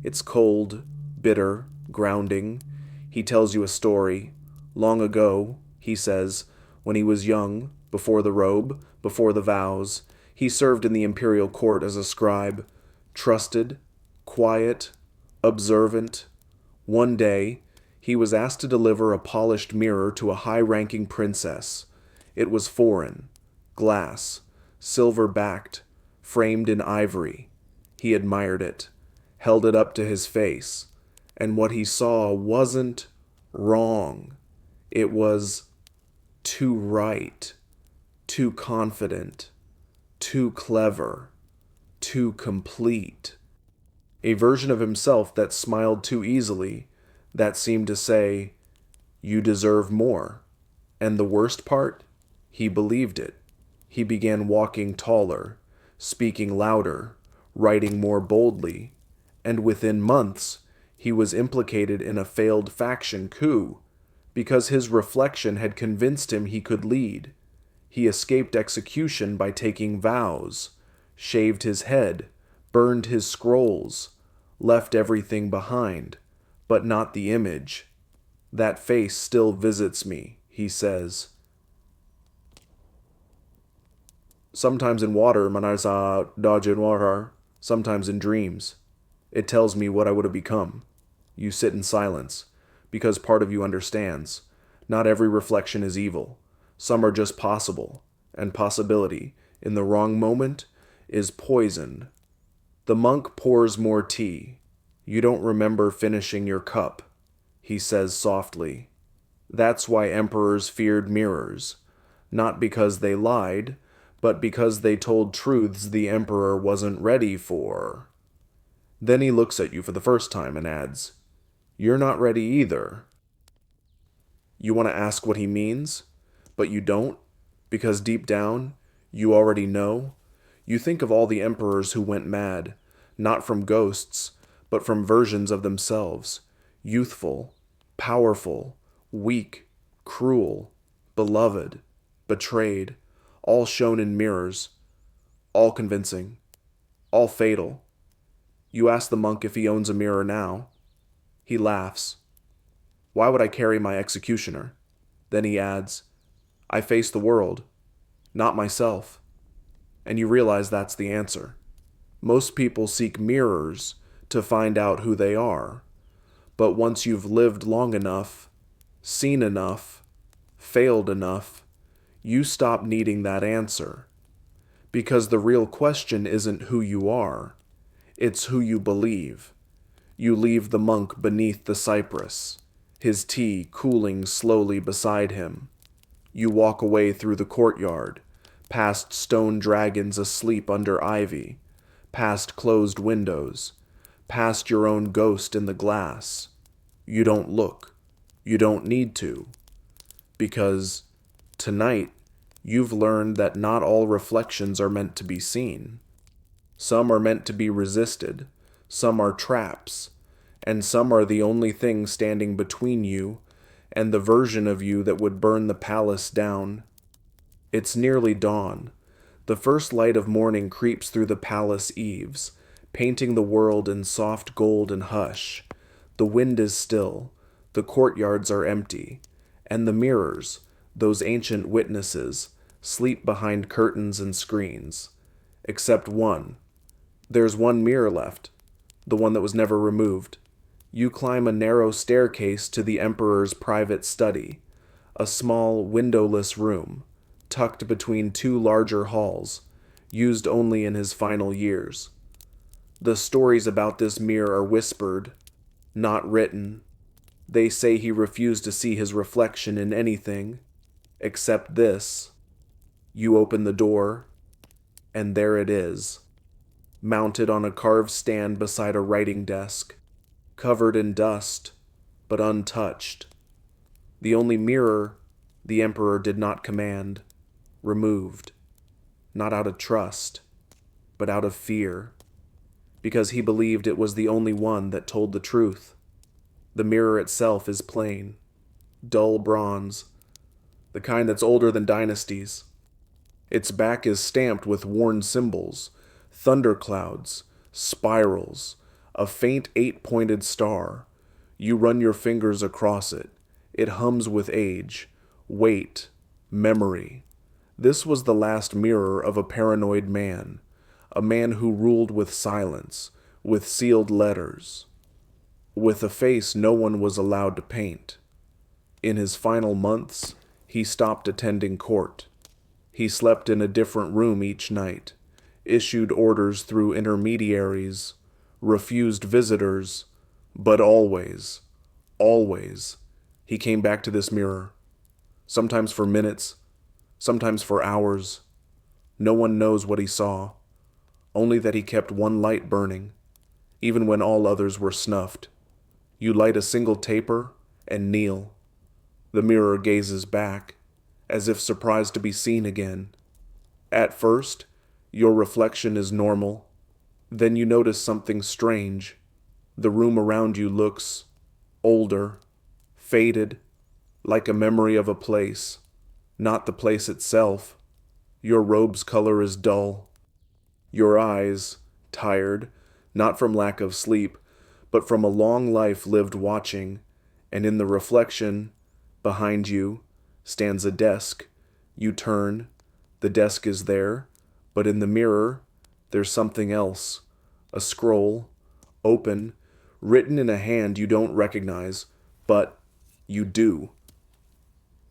It's cold, bitter, grounding. He tells you a story. Long ago, he says, when he was young, before the robe, before the vows, he served in the imperial court as a scribe, trusted, quiet, observant. One day, he was asked to deliver a polished mirror to a high-ranking princess. It was foreign, glass, silver-backed, framed in ivory. He admired it, held it up to his face, and what he saw wasn't wrong. It was too right, too confident, too clever, too complete. A version of himself that smiled too easily, that seemed to say, you deserve more. And the worst part? He believed it. He began walking taller, speaking louder, writing more boldly, and within months, he was implicated in a failed faction coup, because his reflection had convinced him he could lead. He escaped execution by taking vows, shaved his head, burned his scrolls, left everything behind, but not the image. That face still visits me, he says. Sometimes in water, manarsa dodge in water, sometimes in dreams. It tells me what I would have become. You sit in silence, because part of you understands. Not every reflection is evil. Some are just possible, and possibility, in the wrong moment, is poison. The monk pours more tea. You don't remember finishing your cup, he says softly. That's why emperors feared mirrors, not because they lied, but because they told truths the emperor wasn't ready for. Then he looks at you for the first time and adds, you're not ready either. You want to ask what he means, but you don't, because deep down, you already know. You think of all the emperors who went mad, not from ghosts, but from versions of themselves, youthful, powerful, weak, cruel, beloved, betrayed, all shown in mirrors, all convincing, all fatal. You ask the monk if he owns a mirror now. He laughs. Why would I carry my executioner? Then he adds, I face the world, not myself. And you realize that's the answer. Most people seek mirrors to find out who they are. But once you've lived long enough, seen enough, failed enough, you stop needing that answer. Because the real question isn't who you are, it's who you believe. You leave the monk beneath the cypress, his tea cooling slowly beside him. You walk away through the courtyard, past stone dragons asleep under ivy, past closed windows, past your own ghost in the glass. You don't look. You don't need to. Because tonight, you've learned that not all reflections are meant to be seen. Some are meant to be resisted, some are traps, and some are the only thing standing between you and the version of you that would burn the palace down. It's nearly dawn. The first light of morning creeps through the palace eaves, painting the world in soft gold and hush. The wind is still, the courtyards are empty, and the mirrors, those ancient witnesses, sleep behind curtains and screens. Except one. There's one mirror left, the one that was never removed. You climb a narrow staircase to the emperor's private study, a small, windowless room, tucked between two larger halls, used only in his final years. The stories about this mirror are whispered, not written. They say he refused to see his reflection in anything except this. You open the door, and there it is, mounted on a carved stand beside a writing desk, covered in dust, but untouched. The only mirror the Emperor did not command, removed, not out of trust, but out of fear, because he believed it was the only one that told the truth. The mirror itself is plain, dull bronze, the kind that's older than dynasties. Its back is stamped with worn symbols, thunderclouds, spirals, a faint 8-pointed star. You run your fingers across it. It hums with age, weight, memory. This was the last mirror of a paranoid man, a man who ruled with silence, with sealed letters, with a face no one was allowed to paint. In his final months, he stopped attending court. He slept in a different room each night, issued orders through intermediaries, refused visitors, but always, always, he came back to this mirror, sometimes for minutes, sometimes for hours. No one knows what he saw, only that he kept one light burning, even when all others were snuffed. You light a single taper and kneel. The mirror gazes back, as if surprised to be seen again. At first, your reflection is normal. Then you notice something strange. The room around you looks older, faded, like a memory of a place, not the place itself. Your robe's color is dull. Your eyes, tired, not from lack of sleep, but from a long life lived watching, and in the reflection, behind you, stands a desk. You turn, the desk is there, but in the mirror, there's something else. A scroll, open, written in a hand you don't recognize, but you do.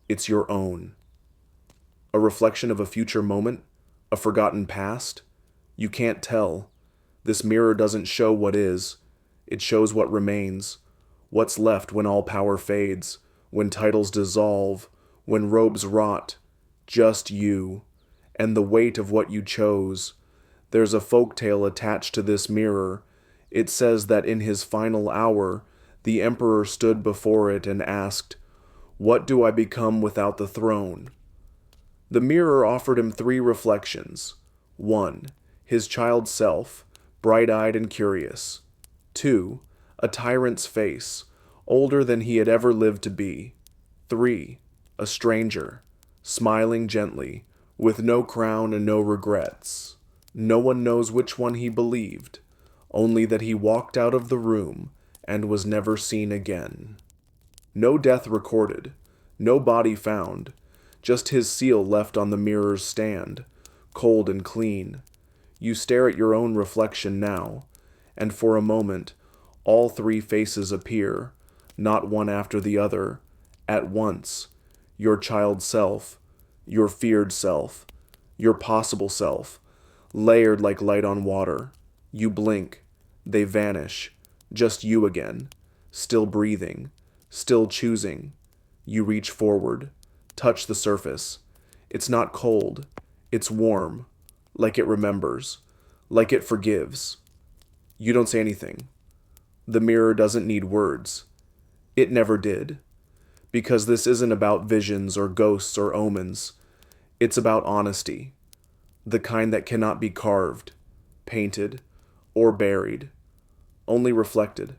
It's your own. A reflection of a future moment, a forgotten past. You can't tell. This mirror doesn't show what is. It shows what remains. What's left when all power fades, when titles dissolve, when robes rot. Just you, and the weight of what you chose. There's a folktale attached to this mirror. It says that in his final hour, the emperor stood before it and asked, "What do I become without the throne?" The mirror offered him 3 reflections. 1, his child self, bright-eyed and curious. 2, a tyrant's face, older than he had ever lived to be. 3, a stranger, smiling gently, with no crown and no regrets. No one knows which one he believed, only that he walked out of the room and was never seen again. No death recorded, no body found, just his seal left on the mirror's stand, cold and clean. You stare at your own reflection now, and for a moment, all 3 faces appear, not one after the other, at once. Your child self, your feared self, your possible self, layered like light on water. You blink, they vanish, just you again, still breathing, still choosing. You reach forward, touch the surface. It's not cold, it's warm, like it remembers, like it forgives. You don't say anything. The mirror doesn't need words. It never did. Because this isn't about visions or ghosts or omens. It's about honesty. The kind that cannot be carved, painted, or buried. Only reflected.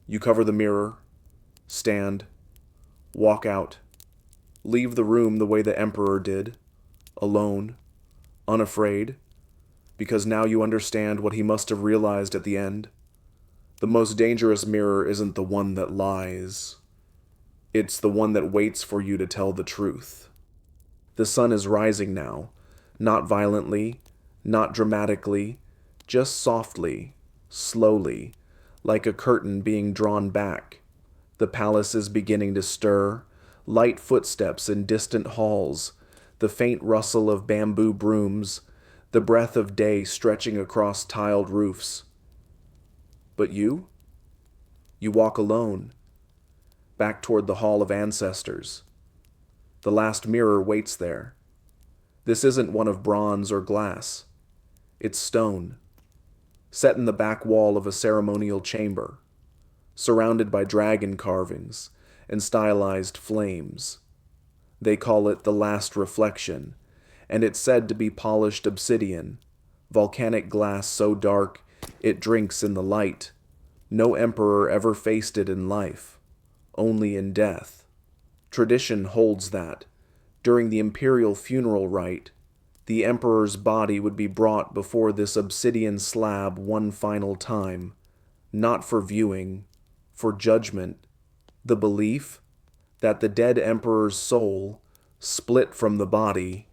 You cover the mirror, stand, walk out. Leave the room the way the emperor did, alone, unafraid, because now you understand what he must have realized at the end. The most dangerous mirror isn't the one that lies. It's the one that waits for you to tell the truth. The sun is rising now, not violently, not dramatically, just softly, slowly, like a curtain being drawn back. The palace is beginning to stir, light footsteps in distant halls, the faint rustle of bamboo brooms, the breath of day stretching across tiled roofs. But you? You walk alone. back toward the Hall of Ancestors. The last mirror waits there. This isn't one of bronze or glass. It's stone, set in the back wall of a ceremonial chamber, surrounded by dragon carvings and stylized flames. They call it the Last Reflection, and it's said to be polished obsidian, volcanic glass so dark it drinks in the light. No emperor ever faced it in life, only in death. Tradition holds that, during the imperial funeral rite, the emperor's body would be brought before this obsidian slab one final time, not for viewing, for judgment. The belief that the dead emperor's soul, split from the body,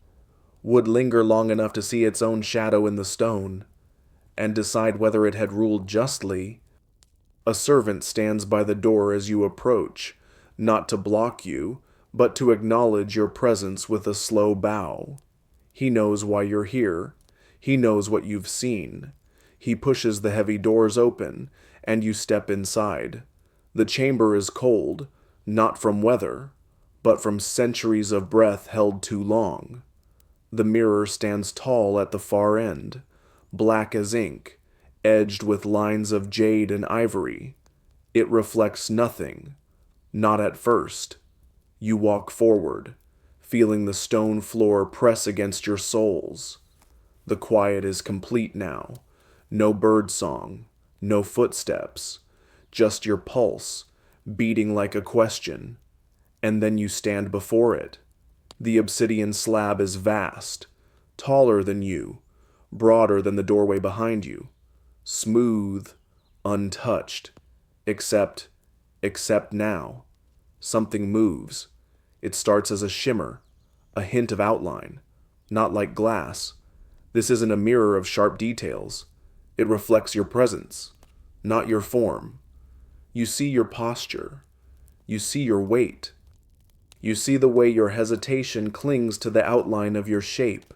would linger long enough to see its own shadow in the stone, and decide whether it had ruled justly. A servant stands by the door as you approach, not to block you, but to acknowledge your presence with a slow bow. He knows why you're here. He knows what you've seen. He pushes the heavy doors open, and you step inside. The chamber is cold, not from weather, but from centuries of breath held too long. The mirror stands tall at the far end, black as ink, edged with lines of jade and ivory. It reflects nothing, not at first. You walk forward, feeling the stone floor press against your soles. The quiet is complete now. No bird song, no footsteps, just your pulse, beating like a question. And then you stand before it. The obsidian slab is vast, taller than you, broader than the doorway behind you, smooth, untouched, except now. Something moves. It starts as a shimmer, a hint of outline, not like glass. This isn't a mirror of sharp details. It reflects your presence, not your form. You see your posture. You see your weight. You see the way your hesitation clings to the outline of your shape,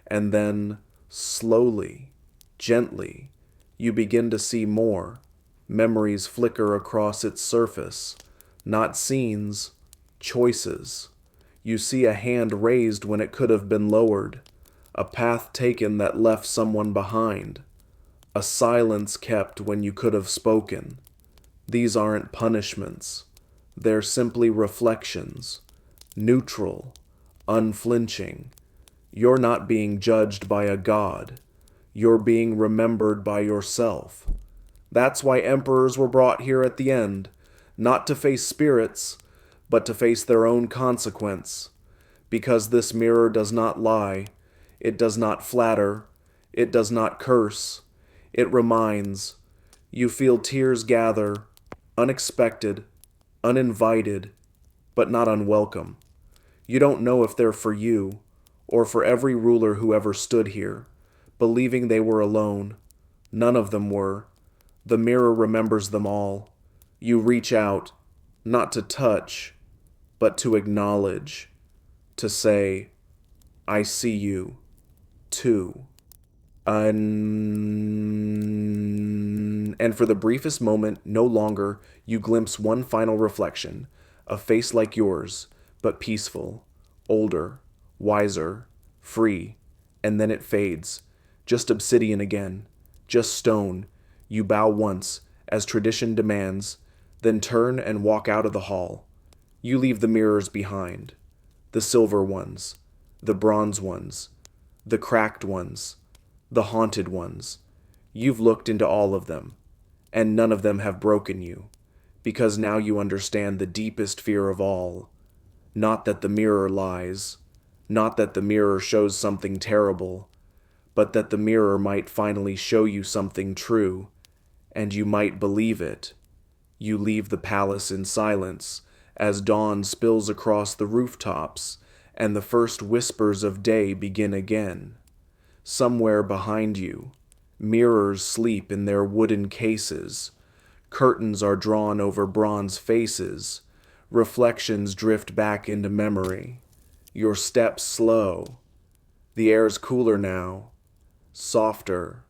and then, slowly, gently, you begin to see more. Memories flicker across its surface, not scenes, choices. You see a hand raised when it could have been lowered, a path taken that left someone behind, a silence kept when you could have spoken. These aren't punishments. They're simply reflections, neutral, unflinching. You're not being judged by a god. You're being remembered by yourself. That's why emperors were brought here at the end, not to face spirits, but to face their own consequence. Because this mirror does not lie, it does not flatter, it does not curse, it reminds. You feel tears gather, unexpected, uninvited, but not unwelcome. You don't know if they're for you, or for every ruler who ever stood here, believing they were alone. None of them were. The mirror remembers them all. You reach out, not to touch, but to acknowledge, to say, I see you, too. And for the briefest moment, no longer, you glimpse one final reflection, a face like yours, but peaceful, older, wiser, free, and then it fades. Just obsidian again, just stone. You bow once, as tradition demands, then turn and walk out of the hall. You leave the mirrors behind, the silver ones, the bronze ones, the cracked ones, the haunted ones. You've looked into all of them, and none of them have broken you, because now you understand the deepest fear of all. Not that the mirror lies, not that the mirror shows something terrible, but that the mirror might finally show you something true, and you might believe it. You leave the palace in silence as dawn spills across the rooftops and the first whispers of day begin again. Somewhere behind you, mirrors sleep in their wooden cases. Curtains are drawn over bronze faces. Reflections drift back into memory. Your steps slow. The air's cooler now, softer,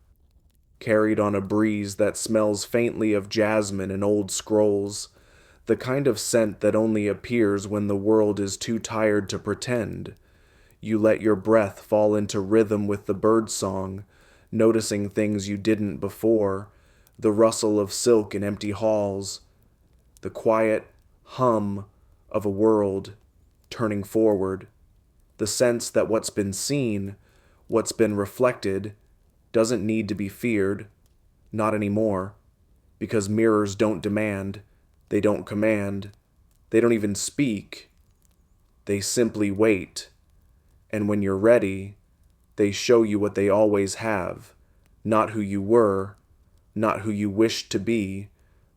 carried on a breeze that smells faintly of jasmine and old scrolls. the kind of scent that only appears when the world is too tired to pretend. You let your breath fall into rhythm with the bird song, noticing things you didn't before, the rustle of silk in empty halls, the quiet hum of a world turning forward, the sense that what's been seen, what's been reflected, doesn't need to be feared, not anymore, because mirrors don't demand, they don't command, they don't even speak, they simply wait, and when you're ready, they show you what they always have, not who you were, not who you wished to be,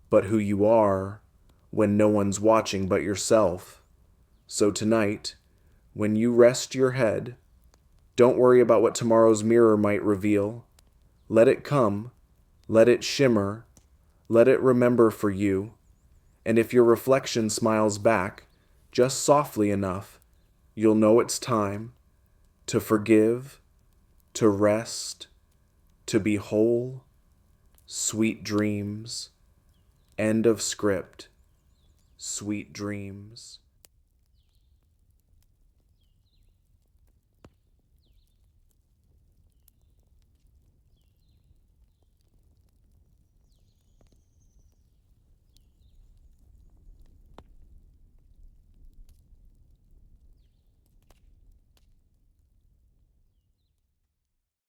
but who you are when no one's watching but yourself. So tonight, when you rest your head, don't worry about what tomorrow's mirror might reveal. Let it come, let it shimmer, let it remember for you, and if your reflection smiles back, just softly enough, you'll know it's time to forgive, to rest, to be whole. Sweet dreams. End of script. Sweet dreams.